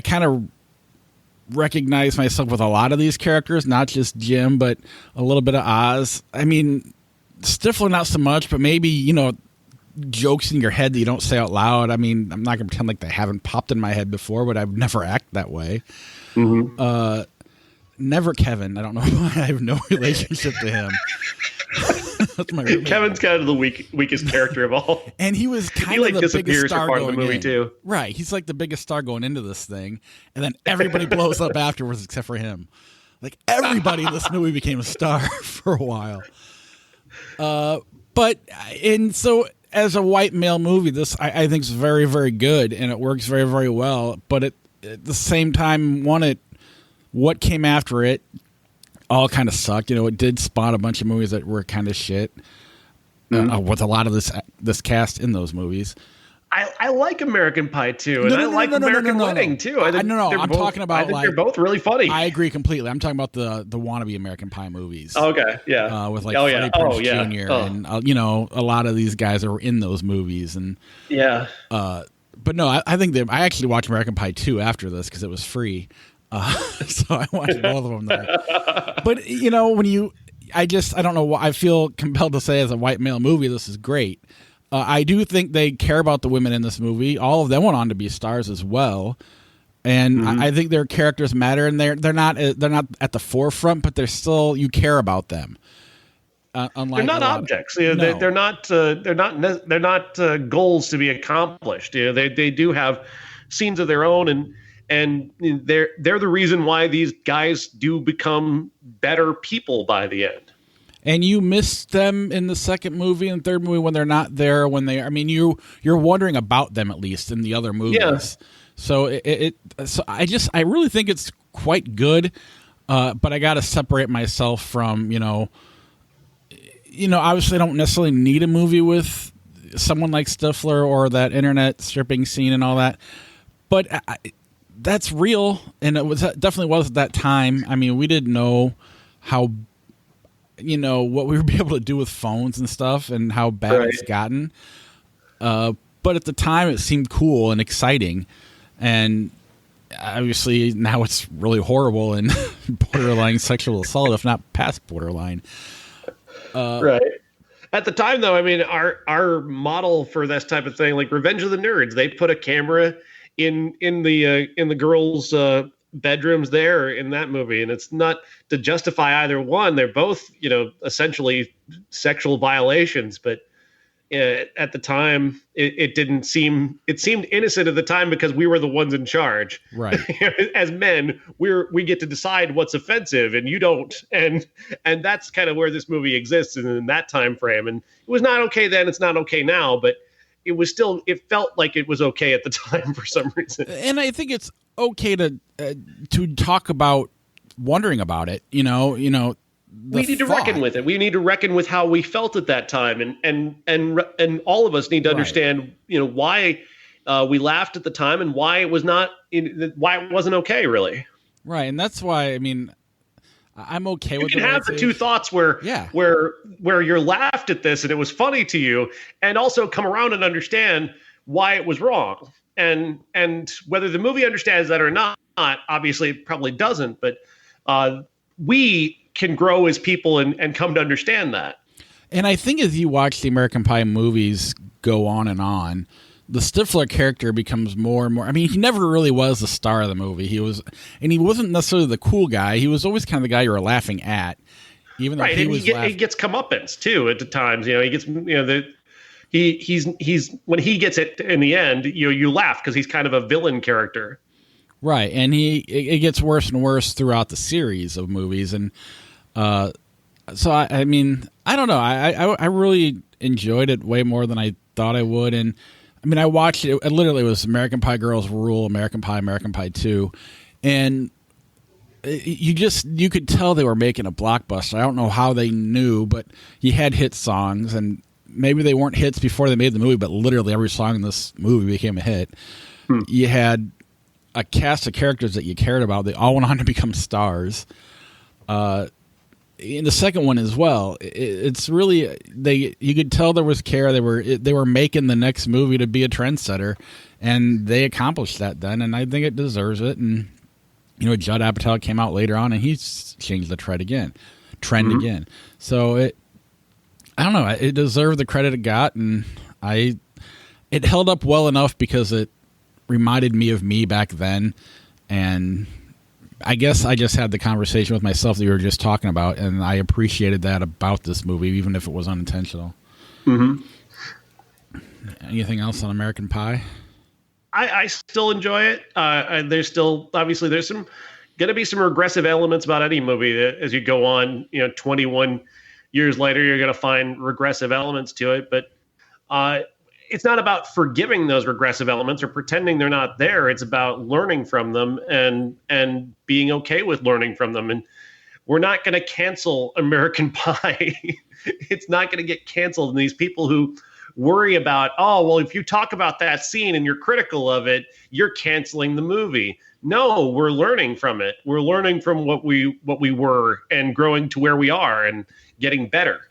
kind of recognize myself with a lot of these characters, not just Jim, but a little bit of Oz. I mean, Stifler not so much, but maybe, jokes in your head that you don't say out loud. I mean, I'm not going to pretend like they haven't popped in my head before, but I would never act that way. Never Kevin. I don't know why. I have no relationship to him. That's my roommate. Kevin's kind of the weakest character of all. And he was kind of the biggest star part of going the movie in. too. Right. He's like the biggest star going into this thing. And then everybody blows up afterwards except for him. Like everybody in this movie became a star for a while. So as a white male movie, this I think is very, very good, and it works very, very well. But at the same time, what came after it all kind of sucked. It did spawn a bunch of movies that were kind of shit with a lot of this cast in those movies. I like American Pie too, and I like American Wedding too. I think I'm talking about. I think they're both really funny. I agree completely. I'm talking about the wannabe American Pie movies. Okay, yeah, with like Freddie Prinze Jr. and a lot of these guys that were in those movies, and yeah. But no, I think I actually watched American Pie 2 after this because it was free, so I watched both of them there. But I don't know why I feel compelled to say as a white male movie this is great. I do think they care about the women in this movie. All of them went on to be stars as well, and I think their characters matter. And they're not at the forefront, but they're still, you care about them. Unlike they're not objects. They're not goals to be accomplished. They do have scenes of their own, and they're the reason why these guys do become better people by the end. And you miss them in the second movie and third movie when they're not there. You're wondering about them at least in the other movies. Yeah. So I really think it's quite good. But I got to separate myself from obviously I don't necessarily need a movie with someone like Stifler or that internet stripping scene and all that. But that's definitely was at that time. I mean, we didn't know how. What we would be able to do with phones and stuff and how bad it's gotten. But at the time it seemed cool and exciting. And obviously now it's really horrible and borderline sexual assault, if not past borderline. Right. At the time though, I mean, our model for this type of thing, like Revenge of the Nerds, they put a camera in the girls' bedrooms there in that movie, and it's not to justify either one. They're both essentially sexual violations, but at the time it seemed innocent at the time because we were the ones in charge, right? As men, we get to decide what's offensive and you don't, and that's kind of where this movie exists in that time frame. And it was not okay then, it's not okay now, but it felt like it was okay at the time for some reason. And I think it's okay to talk about wondering about it. We need to reckon with it. We need to reckon with how we felt at that time, and all of us need to understand, why we laughed at the time and why it was why it wasn't okay, really. Right, and that's why I'm okay with it. You can have the two thoughts where you're laughed at this and it was funny to you, and also come around and understand why it was wrong. And whether the movie understands that or not, obviously it probably doesn't, but we can grow as people and come to understand that. And I think as you watch the American Pie movies go on and on, the Stifler character becomes more and more. I mean, he never really was the star of the movie. He wasn't necessarily the cool guy. He was always kind of the guy you were laughing at, even though he gets comeuppance too at the times. He gets he's when he gets it in the end, you laugh because he's kind of a villain character. Right, and it gets worse and worse throughout the series of movies, and so I mean, I don't know. I really enjoyed it way more than I thought I would, and I mean, I watched it. It literally was American Pie Girls Rule, American Pie 2, and you could tell they were making a blockbuster. I don't know how they knew, but you had hit songs, and maybe they weren't hits before they made the movie, but literally every song in this movie became a hit. You had a cast of characters that you cared about. They all went on to become stars. In the second one as well, it's really you could tell there was care. They were making the next movie to be a trendsetter, and they accomplished that then, and I think it deserves it. And Judd Apatow came out later on, and he's changed the trend again. So I don't know. It deserved the credit it got, and It held up well enough because it reminded me of me back then, and I guess I just had the conversation with myself that you were just talking about, and I appreciated that about this movie, even if it was unintentional. Mm-hmm. Anything else on American Pie? I still enjoy it. There's still, obviously, there's going to be some regressive elements about any movie that as you go on, 21 years later, you're going to find regressive elements to it. But it's not about forgiving those regressive elements or pretending they're not there. It's about learning from them and being okay with learning from them. And we're not going to cancel American Pie. It's not going to get canceled. And these people who worry about, if you talk about that scene and you're critical of it, you're canceling the movie. No, we're learning from it. We're learning from what we were and growing to where we are and getting better.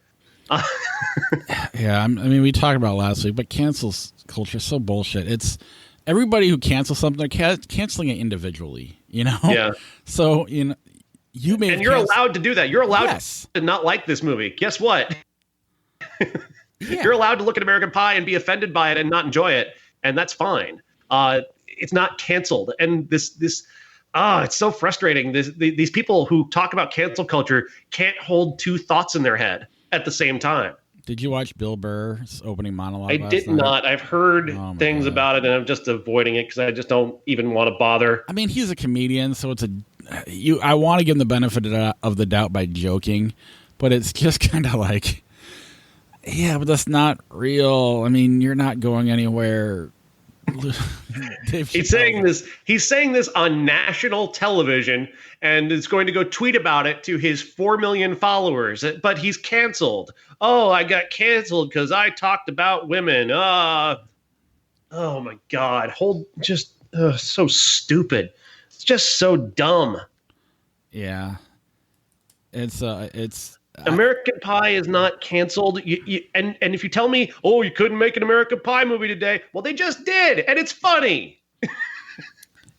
Yeah, I mean, we talked about it last week, but cancel culture is so bullshit. It's everybody who cancels something, they're canceling it individually, Yeah. So, you're allowed to do that. You're allowed to not like this movie. Guess what? Yeah. You're allowed to look at American Pie and be offended by it and not enjoy it, and that's fine. It's not canceled. And it's so frustrating. These people who talk about cancel culture can't hold two thoughts in their head at the same time. Did you watch Bill Burr's opening monologue? I did not. I've heard things about it, and I'm just avoiding it because I just don't even want to bother. I mean, he's a comedian, so I want to give him the benefit of the doubt by joking, but it's just kind of like, yeah, but that's not real. I mean, you're not going anywhere. He's saying this on national television, and is going to go tweet about it to his 4 million followers. But he's canceled. Oh, I got canceled because I talked about women. Oh my God! So stupid. It's just so dumb. Yeah, it's. American Pie is not canceled. And if you tell me, you couldn't make an American Pie movie today, well, they just did, and it's funny.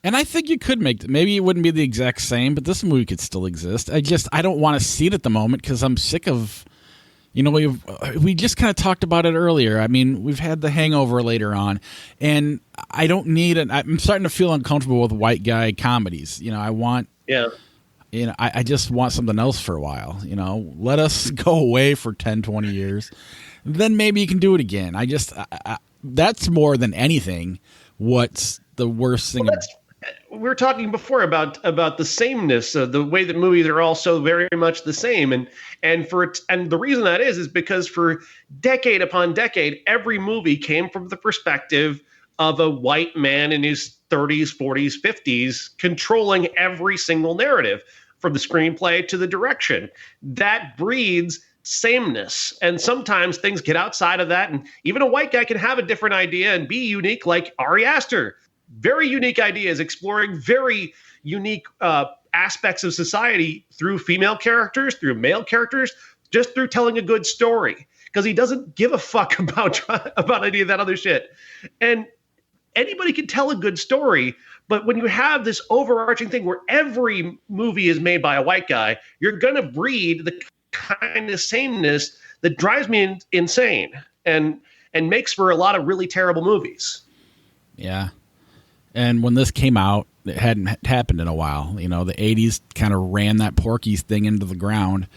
And I think you could maybe it wouldn't be the exact same, but this movie could still exist. I don't want to see it at the moment because I'm sick of, we just kind of talked about it earlier. I mean, we've had The Hangover later on, and I don't need it. I'm starting to feel uncomfortable with white guy comedies. I just want something else for a while. Let us go away for 10, 20 years. Then maybe you can do it again. That's more than anything what's the worst thing. We were talking before about the sameness, the way that movies are all so very much the same. And the reason that is because for decade upon decade, every movie came from the perspective of a white man in his 30s, 40s, 50s, controlling every single narrative from the screenplay to the direction. That breeds sameness. And sometimes things get outside of that. And even a white guy can have a different idea and be unique, like Ari Aster. Very unique ideas, exploring very unique aspects of society through female characters, through male characters, just through telling a good story. Because he doesn't give a fuck about any of that other shit. And anybody can tell a good story, but when you have this overarching thing where every movie is made by a white guy, you're going to breed the kind of sameness that drives me insane and makes for a lot of really terrible movies. Yeah. And when this came out, it hadn't happened in a while. The 80s kind of ran that Porky's thing into the ground,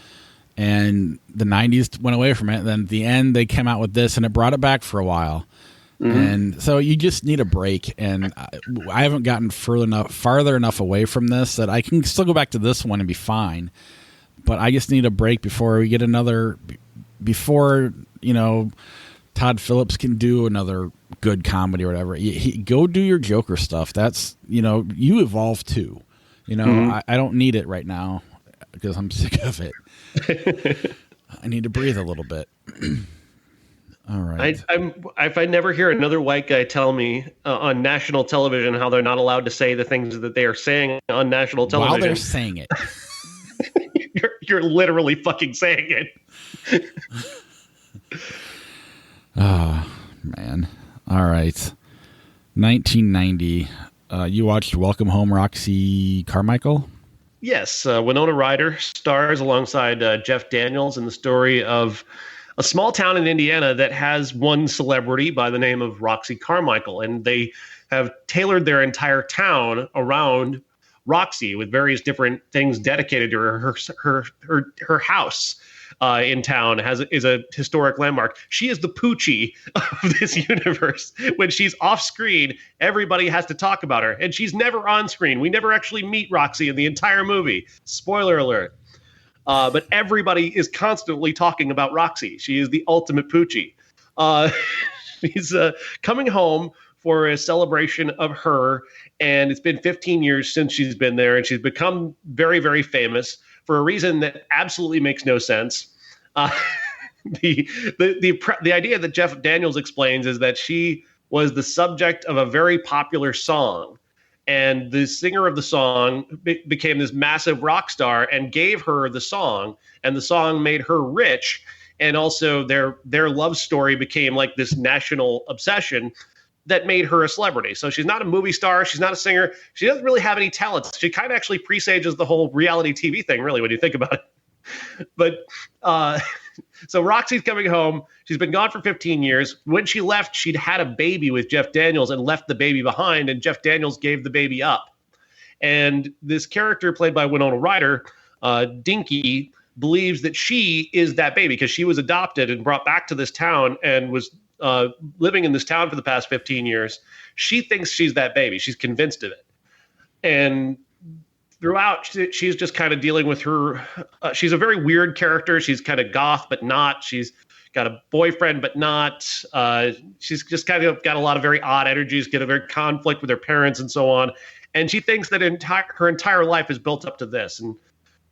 and the 90s went away from it. And then at the end, they came out with this, and it brought it back for a while. Mm-hmm. And so you just need a break. And I haven't gotten farther enough away from this that I can still go back to this one and be fine. But I just need a break before we get before Todd Phillips can do another good comedy or whatever. Go do your Joker stuff. That's, you evolve too. Mm-hmm. I don't need it right now because I'm sick of it. I need to breathe a little bit. All right. If I never hear another white guy tell me on national television how they're not allowed to say the things that they are saying on national television. While they're saying it. you're literally fucking saying it. Oh, man. All right. 1990. You watched Welcome Home, Roxy Carmichael? Yes. Winona Ryder stars alongside Jeff Daniels in the story of a small town in Indiana that has one celebrity by the name of Roxy Carmichael, and they have tailored their entire town around Roxy with various different things dedicated to her house in town is a historic landmark. She is the Poochie of this universe. When she's off screen, everybody has to talk about her, and she's never on screen. We never actually meet Roxy in the entire movie. Spoiler alert. But everybody is constantly talking about Roxy. She is the ultimate Poochie. She's coming home for a celebration of her, and it's been 15 years since she's been there, and she's become very, very famous for a reason that absolutely makes no sense. The idea that Jeff Daniels explains is that she was the subject of a very popular song, and the singer of the song became this massive rock star and gave her the song, and the song made her rich, and also their love story became like this national obsession that made her a celebrity. So she's not a movie star. She's not a singer. She doesn't really have any talents. She kind of actually presages the whole reality TV thing, really, when you think about it. But so Roxy's coming home. She's been gone for 15 years. When she left, she'd had a baby with Jeff Daniels and left the baby behind, and Jeff Daniels gave the baby up. And this character played by Winona Ryder, Dinky, believes that she is that baby because she was adopted and brought back to this town and was living in this town for the past 15 years. She thinks she's that baby. She's convinced of it. And throughout, she's just kind of dealing with her. She's a very weird character. She's kind of goth, but not. She's got a boyfriend, but not. She's just kind of got a lot of very odd energies, get a very conflict with her parents and so on. And she thinks that her entire life is built up to this. And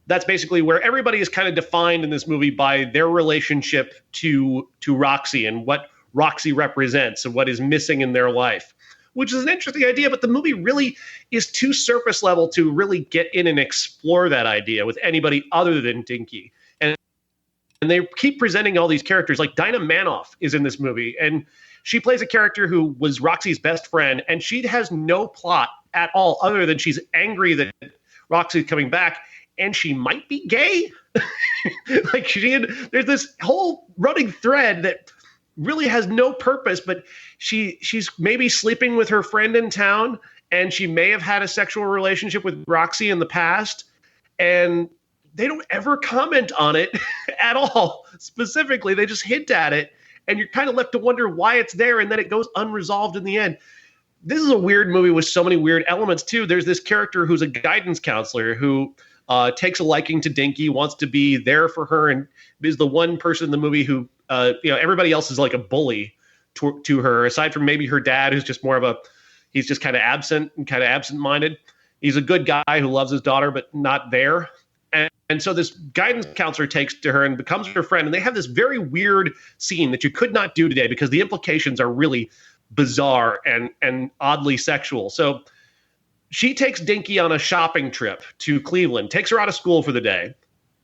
that's basically where everybody is kind of defined in this movie by their relationship to Roxy and what Roxy represents and what is missing in their life, which is an interesting idea, but the movie really is too surface level to really get in and explore that idea with anybody other than Dinky. And they keep presenting all these characters, like Dinah Manoff is in this movie, and she plays a character who was Roxy's best friend, and she has no plot at all other than she's angry that Roxy's coming back, and she might be gay. There's this whole running thread that really has no purpose, but she's maybe sleeping with her friend in town, and she may have had a sexual relationship with Roxy in the past, and they don't ever comment on it at all. Specifically, they just hint at it, and you're kind of left to wonder why it's there, and then it goes unresolved in the end. This is a weird movie with so many weird elements, too. There's this character who's a guidance counselor who takes a liking to Dinky, wants to be there for her, and is the one person in the movie who everybody else is like a bully to her, aside from maybe her dad, who's just more of he's just kind of absent and kind of absent-minded. He's a good guy who loves his daughter, but not there. And so this guidance counselor takes to her and becomes her friend. And they have this very weird scene that you could not do today because the implications are really bizarre and oddly sexual. So she takes Dinky on a shopping trip to Cleveland, takes her out of school for the day.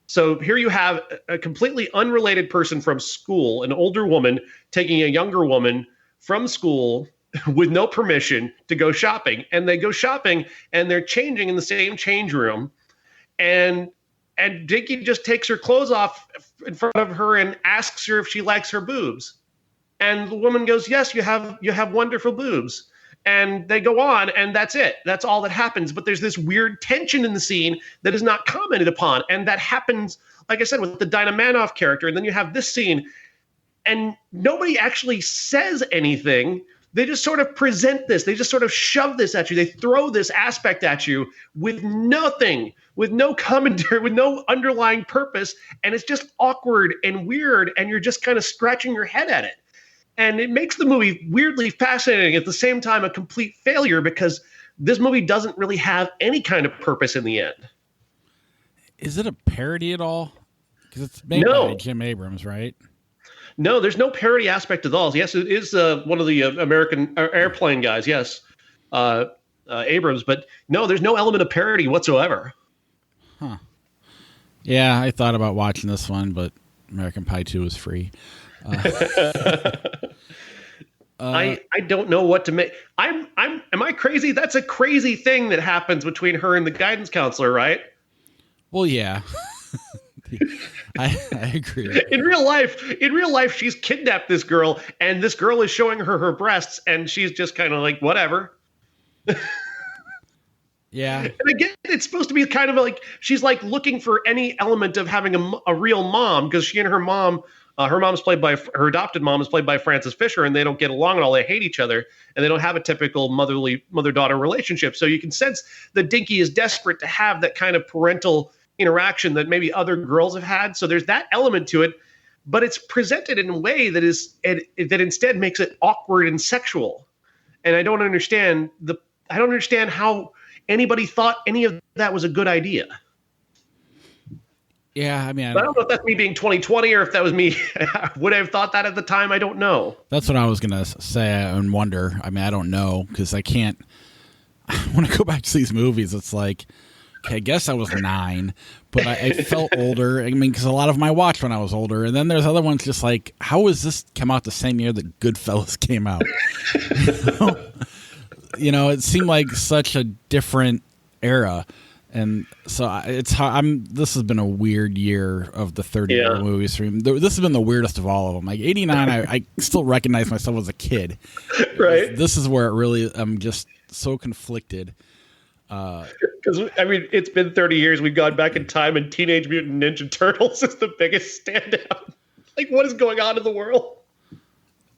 So here you have a completely unrelated person from school, an older woman taking a younger woman from school with no permission to go shopping. And they go shopping and they're changing in the same change room. And Dinky just takes her clothes off in front of her and asks her if she likes her boobs. And the woman goes, "Yes, you have wonderful boobs." And they go on, and that's it. That's all that happens. But there's this weird tension in the scene that is not commented upon. And that happens, like I said, with the Dinah Manoff character. And then you have this scene, and nobody actually says anything. They just sort of present this. They just sort of shove this at you. They throw this aspect at you with nothing, with no commentary, with no underlying purpose. And it's just awkward and weird, and you're just kind of scratching your head at it. And it makes the movie weirdly fascinating, at the same time a complete failure, because this movie doesn't really have any kind of purpose in the end. Is it a parody at all? Because it's made by Jim Abrams, right? No, there's no parody aspect at all. Yes, it is one of the American airplane guys, yes, Abrams. But no, there's no element of parody whatsoever. Huh. Yeah, I thought about watching this one, but American Pie 2 was free. I don't know what to make. Am I crazy? That's a crazy thing that happens between her and the guidance counselor, right? Well, yeah. I agree. In real life, she's kidnapped this girl, and this girl is showing her breasts, and she's just kind of like, whatever. Yeah. And again, it's supposed to be kind of like she's like looking for any element of having a real mom, because she and her mom, her adopted mom is played by Frances Fisher, and they don't get along at all. They hate each other, and they don't have a typical mother-daughter relationship. So you can sense that Dinky is desperate to have that kind of parental interaction that maybe other girls have had. So there's that element to it, but it's presented in a way that that instead makes it awkward and sexual. And I don't understand how anybody thought any of that was a good idea. Yeah, I mean, I don't know if that's me being 2020 or if that was me. Would I have thought that at the time? I don't know. That's what I was going to say and wonder. I mean, I don't know, because I can't. When I go back to these movies, it's like, okay, I guess I was 9, but I felt older. I mean, because a lot of them I watched when I was older. And then there's other ones just like, how was this come out the same year that Goodfellas came out? You know, it seemed like such a different era. And so this has been a weird year of the 30-year movies. This has been the weirdest of all of them. Like 89, I still recognize myself as a kid. Right. This is where it really, I'm just so conflicted. Because, I mean, it's been 30 years. We've gone back in time, and Teenage Mutant Ninja Turtles is the biggest standout. Like, what is going on in the world?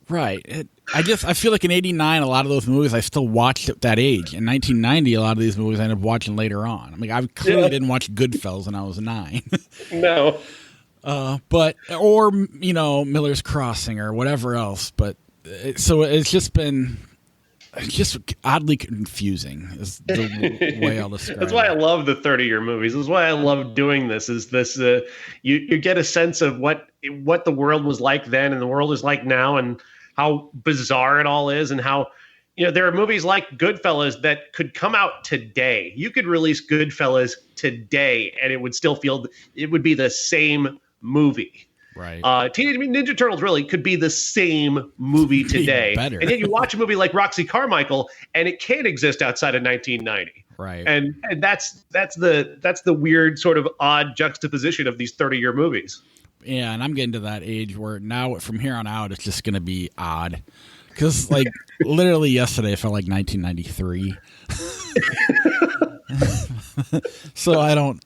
Right. I feel like in 89, a lot of those movies I still watched at that age. In 1990, a lot of these movies I ended up watching later on. I mean, I clearly didn't watch Goodfellas when I was 9. No. Or Miller's Crossing or whatever else. But so it's just been just oddly confusing is the way I'll describe it. That's why I love the 30-year movies. That's why I love doing this. Is this you get a sense of what the world was like then and the world is like now, and how bizarre it all is, and how there are movies like Goodfellas that could come out today. You could release Goodfellas today, and it would still it would be the same movie. Right. Teenage Mutant Ninja Turtles really could be the same movie today. Better. And yet you watch a movie like Roxy Carmichael, and it can't exist outside of 1990. Right. And that's the weird sort of odd juxtaposition of these 30-year movies. Yeah, and I'm getting to that age where now from here on out it's just going to be odd. Because like literally yesterday it felt like 1993. So I don't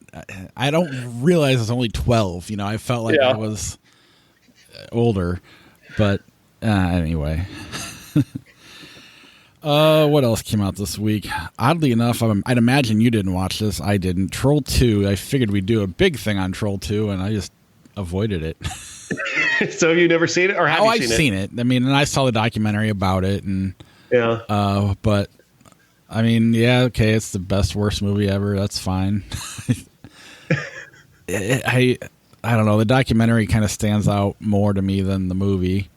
realize it's only 12. I felt like I was older, but anyway. What else came out this week? Oddly enough, I'd imagine you didn't watch this. I didn't. Troll 2. I figured we'd do a big thing on Troll 2, and I just avoided it. So have you never seen it, or have you seen it? I've seen it. I mean, and I saw the documentary about it, and but I mean, yeah, okay, it's the best, worst movie ever. That's fine. I don't know. The documentary kind of stands out more to me than the movie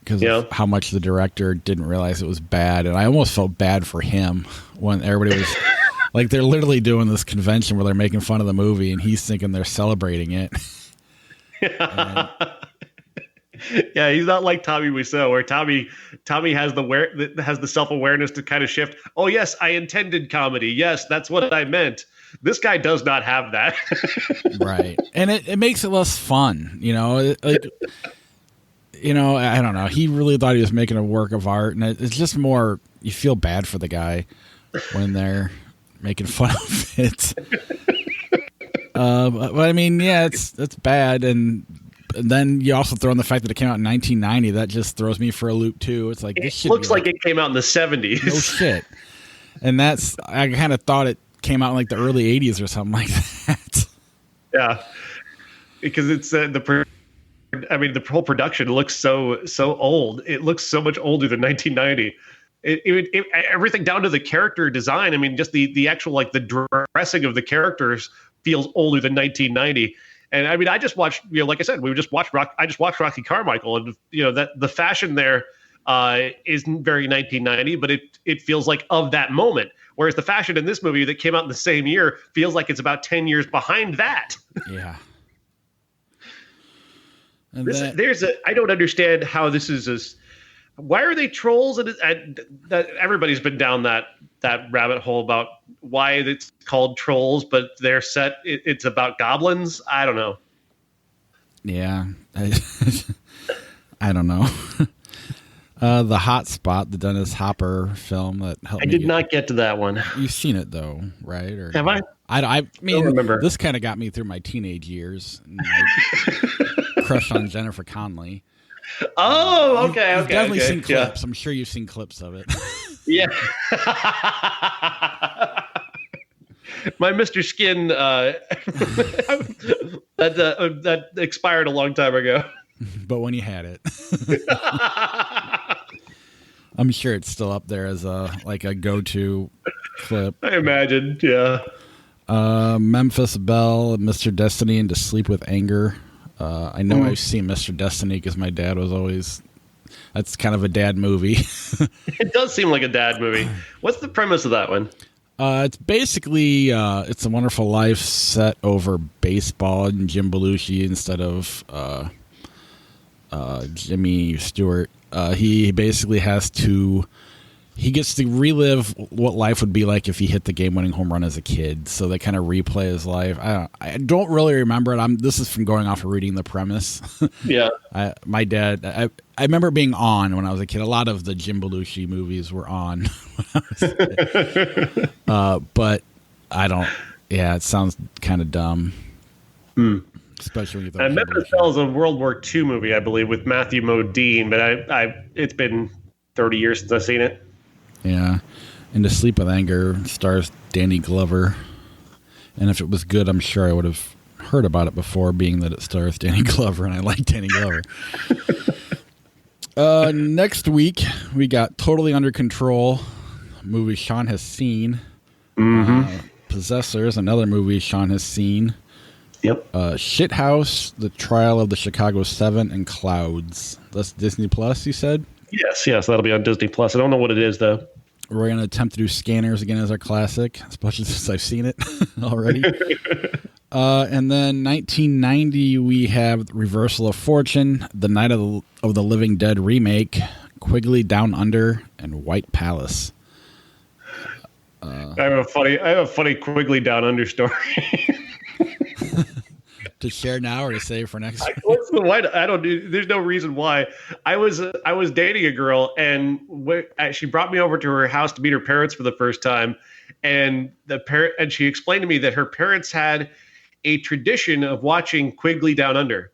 because of how much the director didn't realize it was bad, and I almost felt bad for him when everybody was like, they're literally doing this convention where they're making fun of the movie, and he's thinking they're celebrating it. Yeah, he's not like Tommy Wiseau, where Tommy has the self-awareness to kind of shift. Oh yes, I intended comedy. Yes, that's what I meant. This guy does not have that. Right, and it makes it less fun. I don't know. He really thought he was making a work of art, and it's just more. You feel bad for the guy when they're making fun of it. But I mean, yeah, it's bad, and then you also throw in the fact that it came out in 1990. That just throws me for a loop too. It's like this looks like it came out in the 70s. No shit. And I kind of thought it came out in like the early 80s or something like that. Yeah, because it's the whole production looks so old. It looks so much older than 1990. Everything down to the character design. I mean, just the actual like the dressing of the characters feels older than 1990. And I mean, I just watched, like I said, I just watched Rocky Carmichael, and that the fashion there isn't very 1990, but it feels like of that moment. Whereas the fashion in this movie that came out in the same year feels like it's about 10 years behind that. Yeah. And I don't understand how this is why are they trolls? And that everybody's been down that that rabbit hole about why it's called Trolls, but they're set. It's about goblins. I don't know. Yeah, I don't know. The Hot Spot, the Dennis Hopper film that helped. I did not get to that one. You've seen it though, right? Or have I? I mean, don't remember. This kind of got me through my teenage years. My crush on Jennifer Connelly. Oh, okay, You've definitely okay. seen clips. Yeah. I'm sure you've seen clips of it. Yeah. My Mr. Skin that expired a long time ago. But when you had it. I'm sure it's still up there as a go-to clip. I imagine, yeah. Memphis Belle, Mr. Destiny, and To Sleep with Anger. I know I've seen Mr. Destiny because my dad was always... That's kind of a dad movie. It does seem like a dad movie. What's the premise of that one? It's basically It's a Wonderful Life set over baseball and Jim Belushi instead of Jimmy Stewart. He basically he gets to relive what life would be like if he hit the game-winning home run as a kid. So they kind of replay his life. I don't really remember it. This is from going off of reading the premise. Yeah. My dad, I remember being on when I was a kid. A lot of the Jim Belushi movies were on when I was a kid. But I don't. Yeah, it sounds kind of dumb. Especially when you think. Memphis Belle is a World War II movie, I believe, with Matthew Modine. But it's been 30 years since I've seen it. Yeah, and To Sleep with Anger stars Danny Glover. And if it was good, I'm sure I would have heard about it before, being that it stars Danny Glover, and I like Danny Glover. Next week, we got Totally Under Control, a movie Sean has seen. Possessors, another movie Sean has seen. Yep. Shithouse, The Trial of the Chicago 7, and Clouds. That's Disney Plus, you said? Yes, that'll be on Disney Plus. I don't know what it is, though. We're going to attempt to do Scanners again as our classic, especially since I've seen it already. And then 1990, we have Reversal of Fortune, The Night of the Living Dead remake, Quigley Down Under, and White Palace. I have a funny Quigley Down Under story. To share now or to save for next week? There's no reason why. I was dating a girl, and she brought me over to her house to meet her parents for the first time, and she explained to me that her parents had a tradition of watching Quigley Down Under,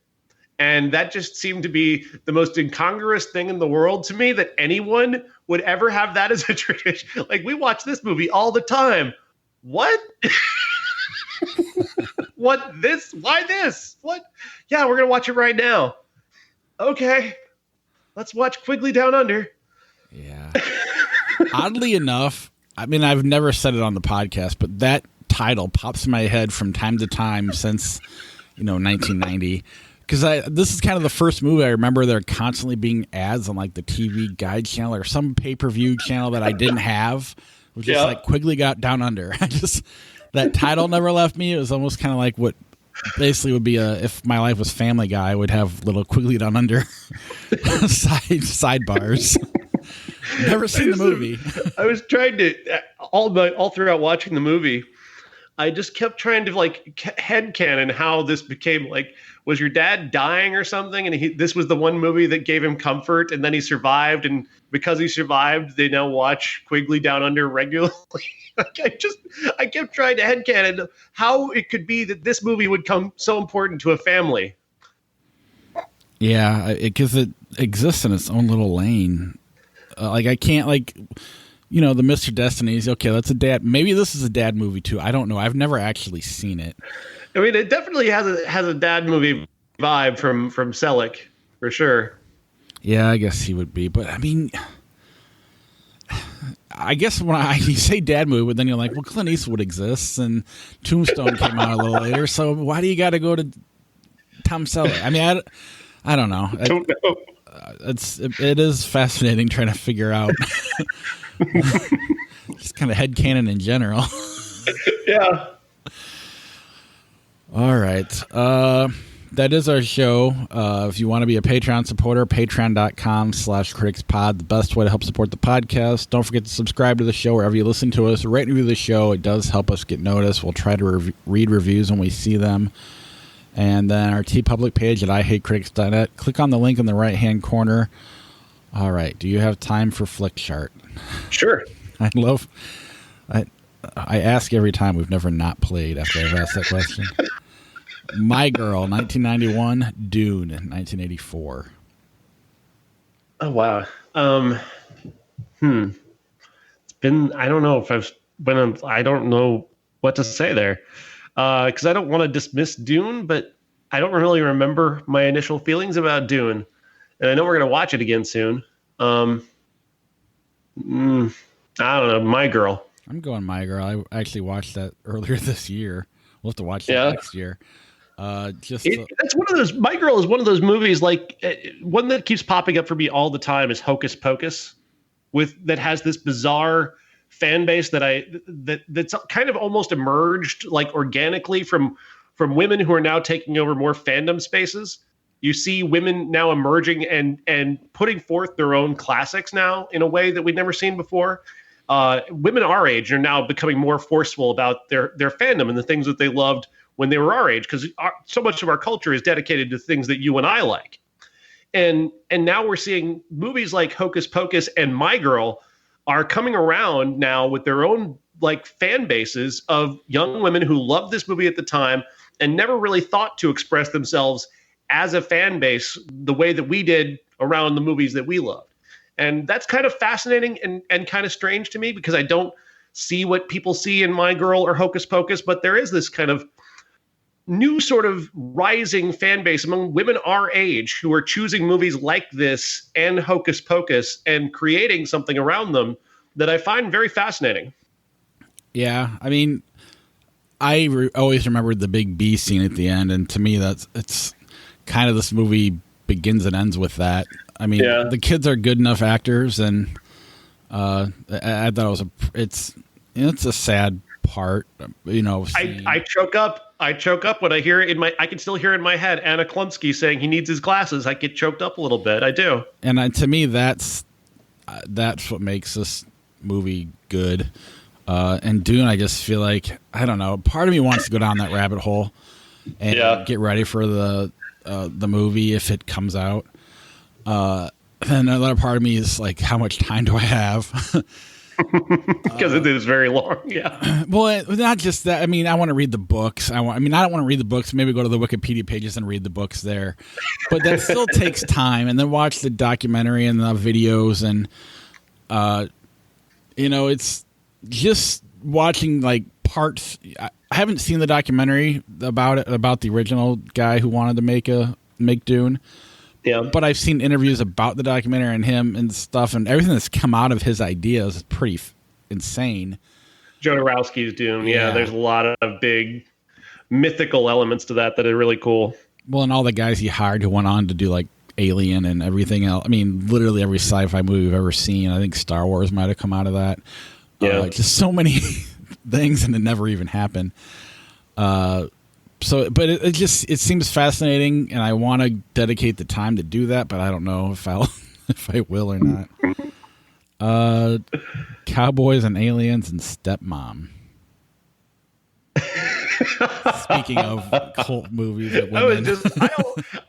and that just seemed to be the most incongruous thing in the world to me, that anyone would ever have that as a tradition. Like, we watch this movie all the time. What? What this? Why this? What? Yeah, we're going to watch it right now. Okay. Let's watch Quigley Down Under. Yeah. Oddly enough, I mean, I've never said it on the podcast, but that title pops in my head from time to time since, 1990. Because this is kind of the first movie I remember there constantly being ads on like the TV Guide channel or some pay-per-view channel that I didn't have. It was just like Quigley got Down Under. That title never left me. It was almost kind of like what basically would be if my life was Family Guy, I would have little Quigley Down Under sidebars. Never seen the movie. I was trying to all throughout watching the movie. I just kept trying to headcanon how this became was your dad dying or something, and this was the one movie that gave him comfort, and then he survived, and because he survived, they now watch Quigley Down Under regularly. I kept trying to headcanon how it could be that this movie would come so important to a family. Yeah, because it exists in its own little lane. I can't the Mr. Destinies. Okay, that's a dad. Maybe this is a dad movie too. I don't know. I've never actually seen it. I mean, it definitely has a dad movie vibe from Selleck for sure. Yeah, I guess he would be, but I mean, I guess when you say dad movie, but then you're like, well, Clint Eastwood exists, and Tombstone came out a little later, so why do you got to go to Tom Selleck? I mean, I don't know. I don't know. It is fascinating trying to figure out just kind of headcanon in general. Yeah. All right. that is our show. If you want to be a Patreon supporter, patreon.com/criticspod, the best way to help support the podcast. Don't forget to subscribe to the show wherever you listen to us. Rate and review the show. It does help us get noticed. We'll try to read reviews when we see them. And then our TeePublic page at IHateCritics.net. Click on the link in the right-hand corner. All right. Do you have time for Flick Chart? Sure. I ask every time. We've never not played after I've asked that question. My Girl, 1991. Dune, 1984. Oh, wow. It's been, I don't know if I've been on, I don't know what to say there. Because I don't want to dismiss Dune, but I don't really remember my initial feelings about Dune. And I know we're going to watch it again soon. I don't know. My Girl. I'm going My Girl. I actually watched that earlier this year. We'll have to watch that next year. That's one of those. My Girl is one of those movies, like one that keeps popping up for me all the time is Hocus Pocus, that has this bizarre fan base that's kind of almost emerged like organically from women who are now taking over more fandom spaces. You see women now emerging and putting forth their own classics now in a way that we've never seen before. Women our age are now becoming more forceful about their fandom and the things that they loved when they were our age, because so much of our culture is dedicated to things that you and I like. And now we're seeing movies like Hocus Pocus and My Girl are coming around now with their own like fan bases of young women who loved this movie at the time and never really thought to express themselves as a fan base the way that we did around the movies that we loved. And that's kind of fascinating and kind of strange to me, because I don't see what people see in My Girl or Hocus Pocus, but there is this kind of new sort of rising fan base among women our age who are choosing movies like this and Hocus Pocus and creating something around them that I find very fascinating. Yeah, I mean, I always remembered the big B scene at the end, and to me, it's kind of this movie begins and ends with that. I mean, the kids are good enough actors, and I thought it's a sad part, you know. I choke up when I hear it I can still hear it in my head, Anna Klumsky saying he needs his glasses. I get choked up a little bit. I do. And to me, that's what makes this movie good. And Dune, I just feel like, I don't know, part of me wants to go down that rabbit hole and get ready for the movie if it comes out. And another part of me is like, how much time do I have? Because it is very long. Yeah. Well, not just that. I mean, I want to read the books. I don't want to read the books. Maybe go to the Wikipedia pages and read the books there. But that still takes time. And then watch the documentary and the videos. And, it's just watching like parts. I haven't seen the documentary about the original guy who wanted to make Dune. Yeah. But I've seen interviews about the documentary and him and stuff, and everything that's come out of his ideas is pretty insane. Jodorowsky's Dune. Yeah, there's a lot of big mythical elements to that are really cool. Well, and all the guys he hired who went on to do like Alien and everything else. I mean, literally every sci-fi movie we've ever seen. I think Star Wars might have come out of that. Yeah. Just so many things, and it never even happened. But it seems fascinating, and I want to dedicate the time to do that, but I don't know if I will or not. Cowboys and Aliens and Stepmom. Speaking of cult movies,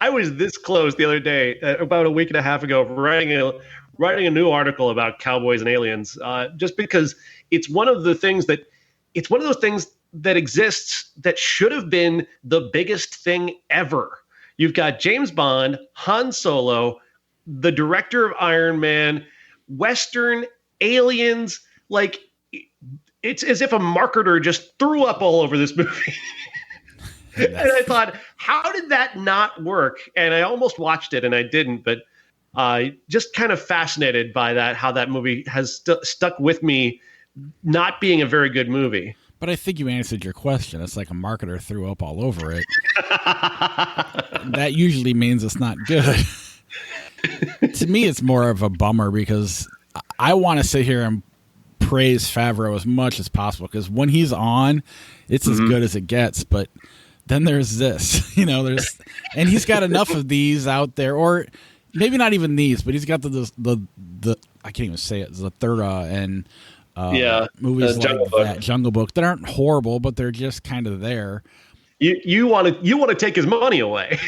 I was this close the other day, about a week and a half ago, writing a new article about Cowboys and Aliens, just because it's one of those things that exists that should have been the biggest thing ever. You've got James Bond, Han Solo, the director of Iron Man, Western, aliens. Like, it's as if a marketer just threw up all over this movie. And I thought, how did that not work? And I almost watched it and I didn't, but just kind of fascinated by that, how that movie has stuck with me, not being a very good movie. But I think you answered your question. It's like a marketer threw up all over it. That usually means it's not good. To me, it's more of a bummer because I want to sit here and praise Favreau as much as possible, because when he's on, it's as good as it gets. But Then there's this, and he's got enough of these out there, or maybe not even these, but he's got the I can't even say it, Zathura and movies like that, Jungle Book, that aren't horrible, but they're just kind of there. You want to take his money away.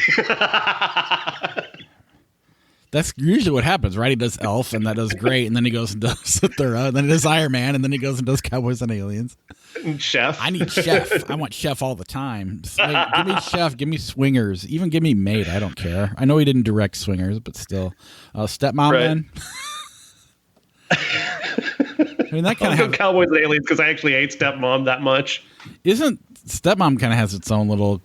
That's usually what happens, right? He does Elf, and that does great, and then he goes and does Zathura, and then he does Iron Man, and then he goes and does Cowboys and Aliens. Chef. I need Chef. I want Chef all the time. Give me Chef. Give me Swingers. Even give me Mate. I don't care. I know he didn't direct Swingers, but still. Stepmom, right. Then? I mean, that kind of Cowboys and Aliens, because I actually hate Stepmom that much. Isn't Stepmom kind of has its own little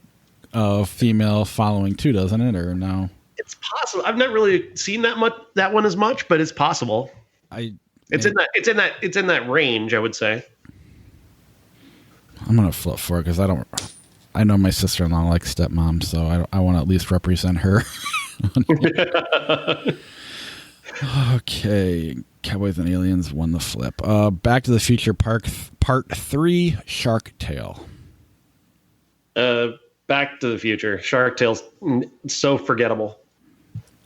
female following too, doesn't it? Or no? It's possible. I've not really seen that one as much, but it's possible. It's in that range, I would say. I'm gonna flip for it because I know my sister-in-law likes Stepmom, so I want to at least represent her. Okay, Cowboys and Aliens won the flip. Back to the Future Part 3, Shark Tale. Back to the Future. Shark Tale's so forgettable.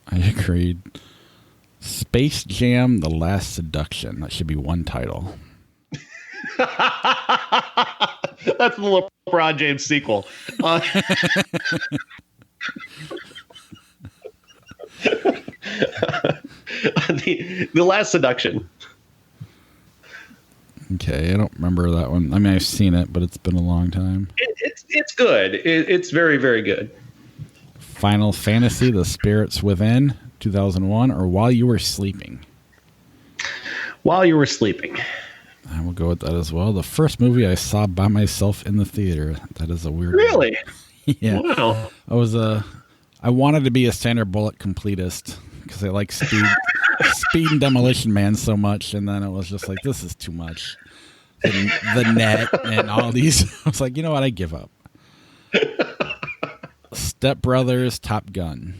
I agreed. Space Jam: The Last Seduction. That should be one title. That's the LeBron James sequel. The Last Seduction. Okay, I don't remember that one. I mean, I've seen it, but it's been a long time. It's good. It's very, very good. Final Fantasy: The Spirits Within, 2001, or While You Were Sleeping? While You Were Sleeping. I will go with that as well. The first movie I saw by myself in the theater. That is a weird. Really? Yeah. Wow. I wanted to be a Sandra Bullock completist because I like Speed and Demolition Man so much, and then it was just like, this is too much. The net and all these. I was like, you know what? I give up. Step Brothers, Top Gun.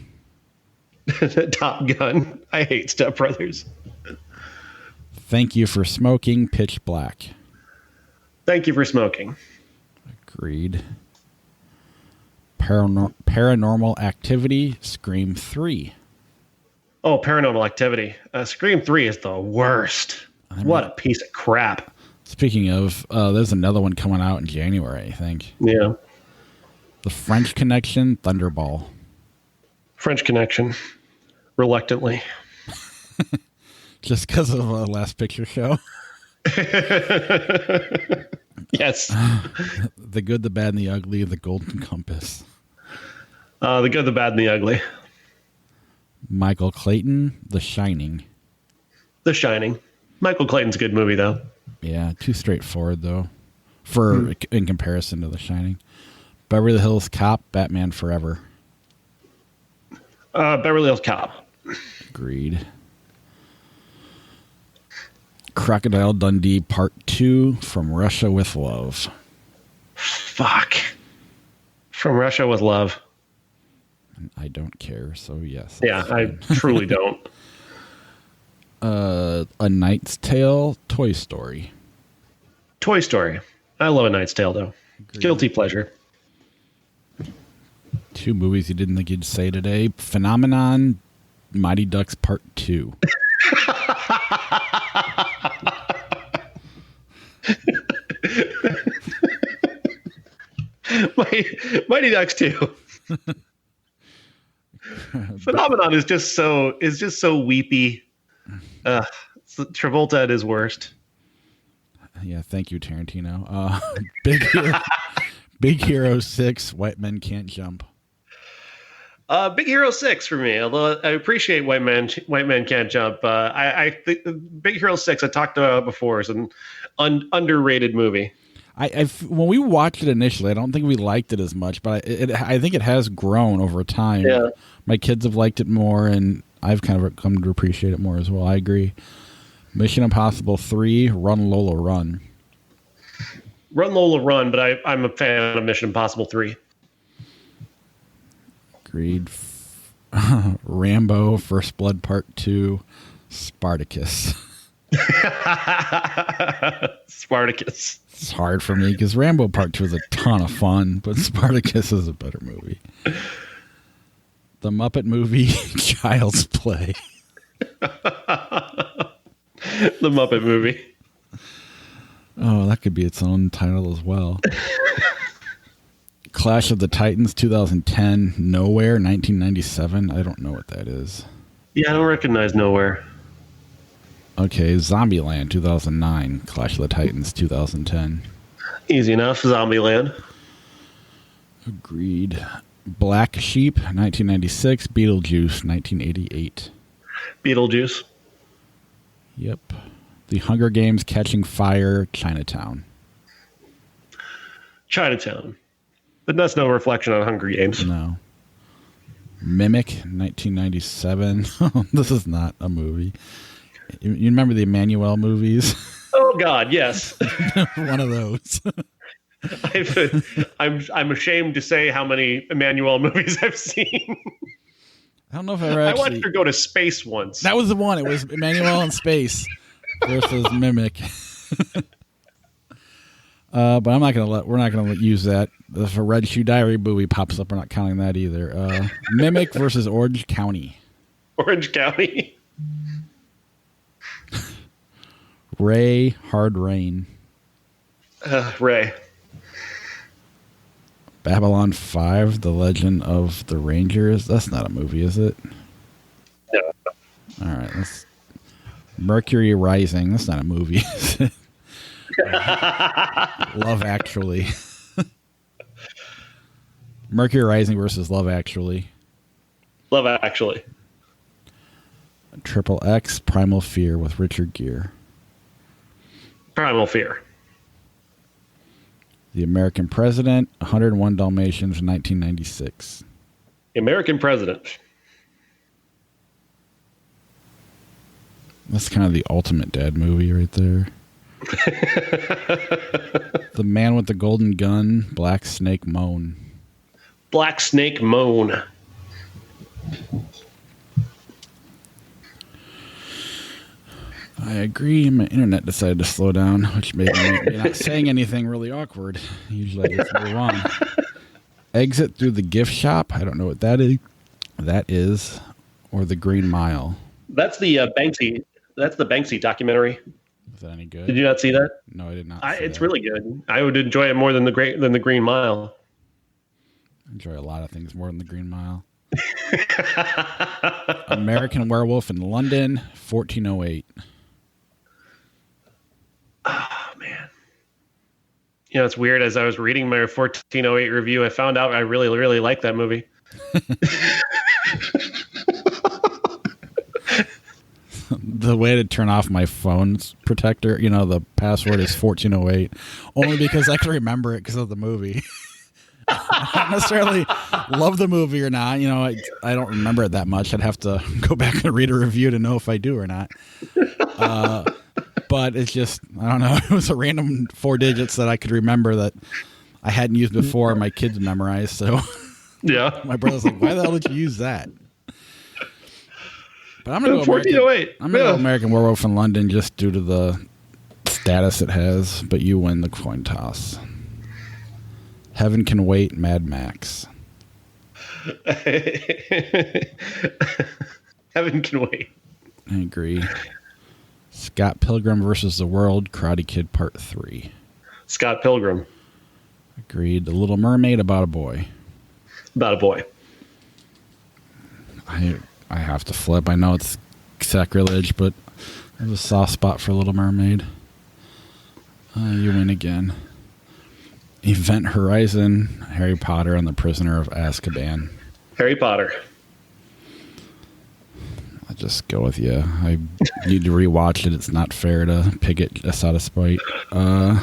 Top Gun. I hate Step Brothers. Thank You for Smoking, Pitch Black. Thank You for Smoking. Agreed. Paranormal Activity, Scream 3. Oh, Paranormal Activity. Scream 3 is the worst. What a piece of crap. Speaking of, there's another one coming out in January, I think. Yeah. The French Connection, Thunderball. French Connection. Reluctantly. Just because of Last Picture Show. Yes. The Good, the Bad, and the Ugly, The Golden Compass. The Good, the Bad, and the Ugly. Michael Clayton, The Shining. The Shining. Michael Clayton's a good movie, though. Yeah, too straightforward, though, in comparison to The Shining. Beverly Hills Cop, Batman Forever. Beverly Hills Cop. Agreed. Crocodile Dundee Part 2, From Russia with Love. Fuck. From Russia with Love. I don't care, so yes. Yeah, I truly don't. A Knight's Tale, Toy Story. Toy Story. I love A Knight's Tale, though. Agreed. Guilty pleasure. Two movies you didn't think you'd say today. Phenomenon, Mighty Ducks Part 2. Mighty Ducks 2. Phenomenon is just so weepy. Travolta at his worst. Yeah, thank you, Tarantino. Big Hero 6, White Men Can't Jump. Big Hero 6 for me. Although I appreciate White Men Can't Jump. I think Big Hero 6 I talked about before is an underrated movie. When we watched it initially, I don't think we liked it as much, but I think it has grown over time. Yeah. My kids have liked it more, and I've kind of come to appreciate it more as well. I agree. Mission Impossible 3, Run Lola Run. Run Lola Run, but I'm a fan of Mission Impossible 3. Agreed. Rambo, First Blood Part 2, Spartacus. Spartacus. It's hard for me because Rambo Part 2 is a ton of fun, but Spartacus is a better movie. The Muppet Movie, Child's Play. The Muppet Movie. Oh, that could be its own title as well. Clash of the Titans, 2010. Nowhere, 1997. I don't know what that is. Yeah, I don't recognize Nowhere. Okay, Zombieland, 2009. Clash of the Titans, 2010. Easy enough. Zombieland. Agreed. Black Sheep, 1996. Beetlejuice, 1988. Beetlejuice. Yep. The Hunger Games, Catching Fire, Chinatown. Chinatown. But that's no reflection on Hunger Games. No. Mimic, 1997. This is not a movie. You remember the Emmanuel movies? Oh, God, yes. One of those. I'm ashamed to say how many Emmanuel movies I've seen. I don't know if I ever actually... I watched her go to space once. That was the one. It was Emmanuel in space versus Mimic. But we're not gonna use that. If a Red Shoe Diary movie pops up, we're not counting that either. Mimic versus Orange County. Orange County. Ray, Hard Rain. Ray. Babylon 5, The Legend of the Rangers. That's not a movie, is it? No. All right. Mercury Rising. That's not a movie, is it? Love Actually. Mercury Rising versus Love Actually. Love Actually. Triple X, Primal Fear with Richard Gere. Primal Fear. The American President, 101 Dalmatians, 1996. The American President. That's kind of the ultimate dad movie right there. The Man with the Golden Gun, Black Snake Moan. Black Snake Moan. I agree. My internet decided to slow down, which made me not saying anything really awkward. Usually I just move on. Exit Through the Gift Shop. I don't know what that is. Or The Green Mile. That's the Banksy. That's the Banksy documentary. Is that any good? Did you not see that? No, I did not. It's really good. I would enjoy it more than the Green Mile. I enjoy a lot of things more than The Green Mile. American Werewolf in London, 1408. Oh, man. You know, it's weird. As I was reading my 1408 review, I found out I really, really like that movie. The way to turn off my phone's protector, the password is 1408, only because I can remember it because of the movie. I don't necessarily love the movie or not. I don't remember it that much. I'd have to go back and read a review to know if I do or not. But it's just, I don't know. It was a random 4 digits that I could remember that I hadn't used before. My kids memorized. So yeah, my brother's like, why the hell did you use that? But I'm going to go 1408. I'm going to go American Werewolf in London just due to the status it has. But you win the coin toss. Heaven Can Wait, Mad Max. Heaven Can Wait. I agree. Scott Pilgrim versus the World, Karate Kid Part 3. Scott Pilgrim. Agreed. The Little Mermaid, about a boy. About a boy. I have to flip. I know it's sacrilege, but I have a soft spot for Little Mermaid. You win again. Event Horizon, Harry Potter and the Prisoner of Azkaban. Harry Potter. I'll just go with you. I need to rewatch it. It's not fair to pick it just out of spite. The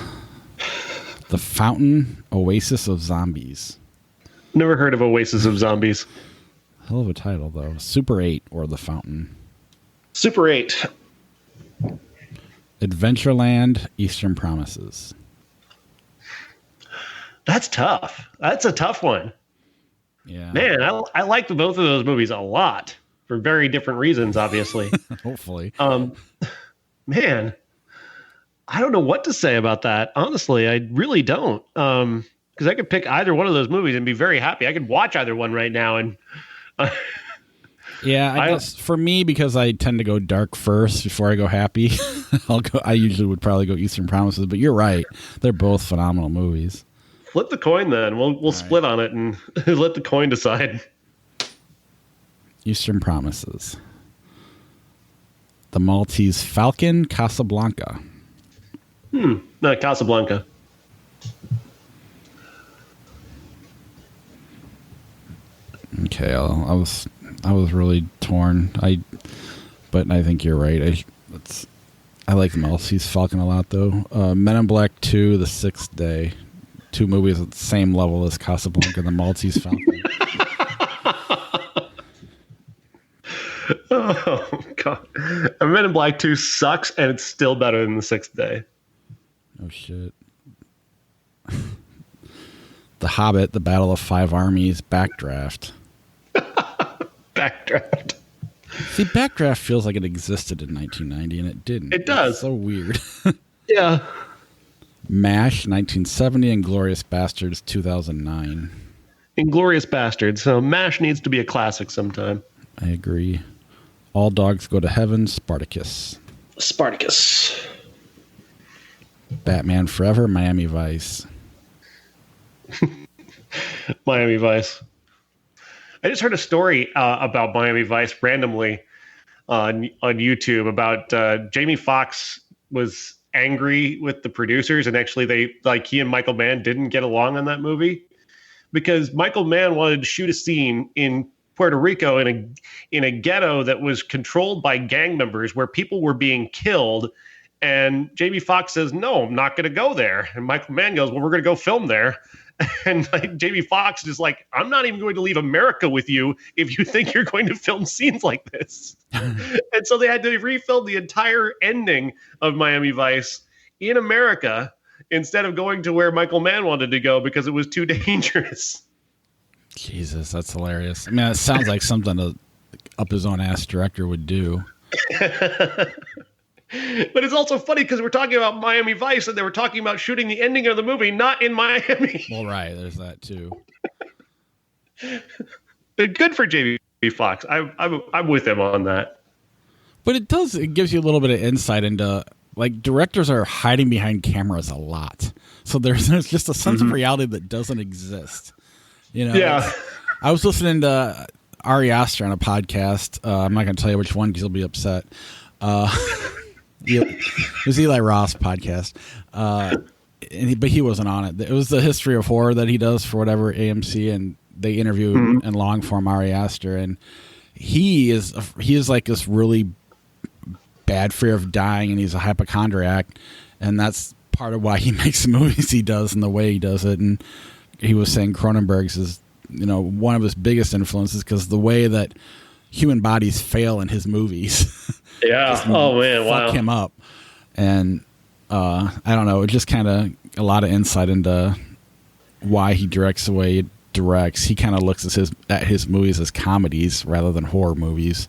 Fountain, Oasis of Zombies. Never heard of Oasis of Zombies. Hell of a title, though. Super 8 or The Fountain. Super 8. Adventureland, Eastern Promises. That's tough. That's a tough one. Yeah. Man, I like both of those movies a lot for very different reasons, obviously. Hopefully. Man, I don't know what to say about that. Honestly, I really don't. Because I could pick either one of those movies and be very happy. I could watch either one right now. And yeah, I guess for me, because I tend to go dark first before I go happy, I usually would probably go Eastern Promises. But you're right; they're both phenomenal movies. Flip the coin, then we'll split on it and let the coin decide. Eastern Promises, The Maltese Falcon, Casablanca. No, Casablanca. Okay, I was really torn. But I think you're right. I like The Maltese Falcon a lot, though. Men in Black 2, The Sixth Day, 2 movies at the same level as Casablanca and The Maltese Falcon. Oh God, Men in Black 2 sucks, and it's still better than The Sixth Day. Oh shit. The Hobbit, The Battle of Five Armies, Backdraft. Backdraft. See, Backdraft feels like it existed in 1990, and it didn't. It does. It's so weird. Yeah. MASH, 1970, and Glorious Bastards, 2009. Inglourious Bastards. So MASH needs to be a classic sometime. I agree. All Dogs Go to Heaven, Spartacus. Spartacus. Batman Forever, Miami Vice. Miami Vice. I just heard a story about Miami Vice randomly on YouTube about Jamie Foxx was angry with the producers, and actually he and Michael Mann didn't get along on that movie because Michael Mann wanted to shoot a scene in Puerto Rico in a ghetto that was controlled by gang members where people were being killed. And Jamie Foxx says, "No, I'm not going to go there." And Michael Mann goes, "Well, we're going to go film there." And Jamie Foxx is like, "I'm not even going to leave America with you if you think you're going to film scenes like this." And so they had to refilm the entire ending of Miami Vice in America instead of going to where Michael Mann wanted to go because it was too dangerous. Jesus, that's hilarious. I mean, it sounds like something a up his own ass director would do. But it's also funny because we're talking about Miami Vice and they were talking about shooting the ending of the movie not in Miami. Well, right. There's that too. But good for Jamie Foxx. I'm with him on that. But it gives you a little bit of insight into, like, directors are hiding behind cameras a lot. So there's just a sense of reality that doesn't exist. You know? Yeah. I was listening to Ari Aster on a podcast. I'm not going to tell you which one because he'll be upset. It was Eli Roth's podcast. But he wasn't on it. It was the history of horror that he does for whatever AMC, and they interviewed in long form Ari Aster, and he is like this really bad fear of dying, and he's a hypochondriac, and that's part of why he makes the movies he does and the way he does it. And he was saying Cronenberg's is, you know, one of his biggest influences because the way that human bodies fail in his movies. Yeah. Oh man. Wow. Fuck him up. And I don't know. It just kind of a lot of insight into why he directs the way he directs. He kind of looks at his movies as comedies rather than horror movies,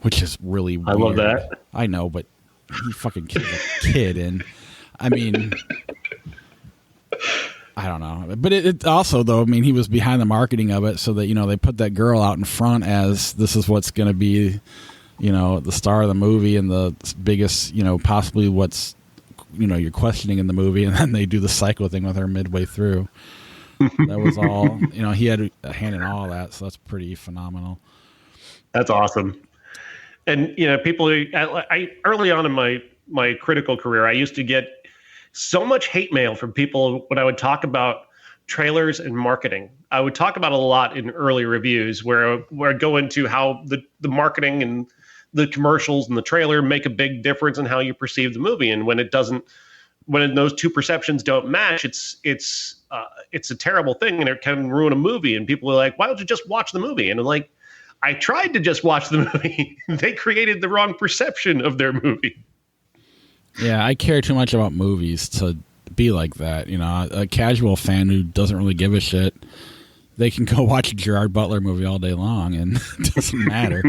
which is really weird. I love that. I know, but he fucking kills a kid, and I mean, I don't know. But it also, though, I mean, he was behind the marketing of it so that, you know, they put that girl out in front as this is what's going to be, you know, the star of the movie and the biggest, you know, possibly what's, you know, you're questioning in the movie. And then they do the psycho thing with her midway through. That was all, you know, he had a hand in all of that. So that's pretty phenomenal. That's awesome. And, you know, people, I early on in my critical career, I used to get so much hate mail from people when I would talk about trailers and marketing. I would talk about it a lot in early reviews where I'd go into how the marketing and the commercials and the trailer make a big difference in how you perceive the movie. And when it doesn't, when those two perceptions don't match, it's a terrible thing and it can ruin a movie. And people are like, why don't you just watch the movie? And I'm like, I tried to just watch the movie. They created the wrong perception of their movie. Yeah, I care too much about movies to be like that. You know, a casual fan who doesn't really give a shit, they can go watch a Gerard Butler movie all day long and it doesn't matter.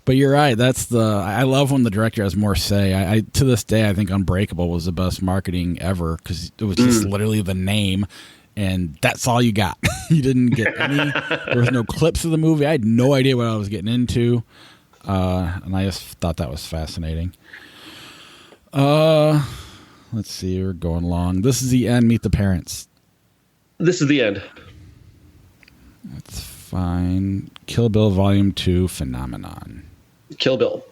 But you're right. I love when the director has more say. I to this day, I think Unbreakable was the best marketing ever because it was just literally the name, and that's all you got. You didn't get any. There was no clips of the movie. I had no idea what I was getting into, and I just thought that was fascinating. Let's see. We're going along. This is the end. Meet the Parents. This is the end. That's fine. Kill Bill Volume 2 Phenomenon. Kill Bill.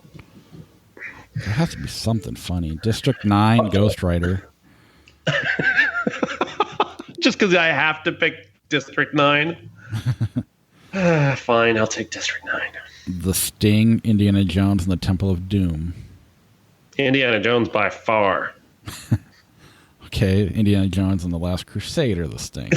There has to be something funny. District 9 Ghost Rider. Just because I have to pick District 9. Fine, I'll take District 9. The Sting, Indiana Jones, and the Temple of Doom. Indiana Jones by far. Okay, Indiana Jones and the Last Crusade are The Sting.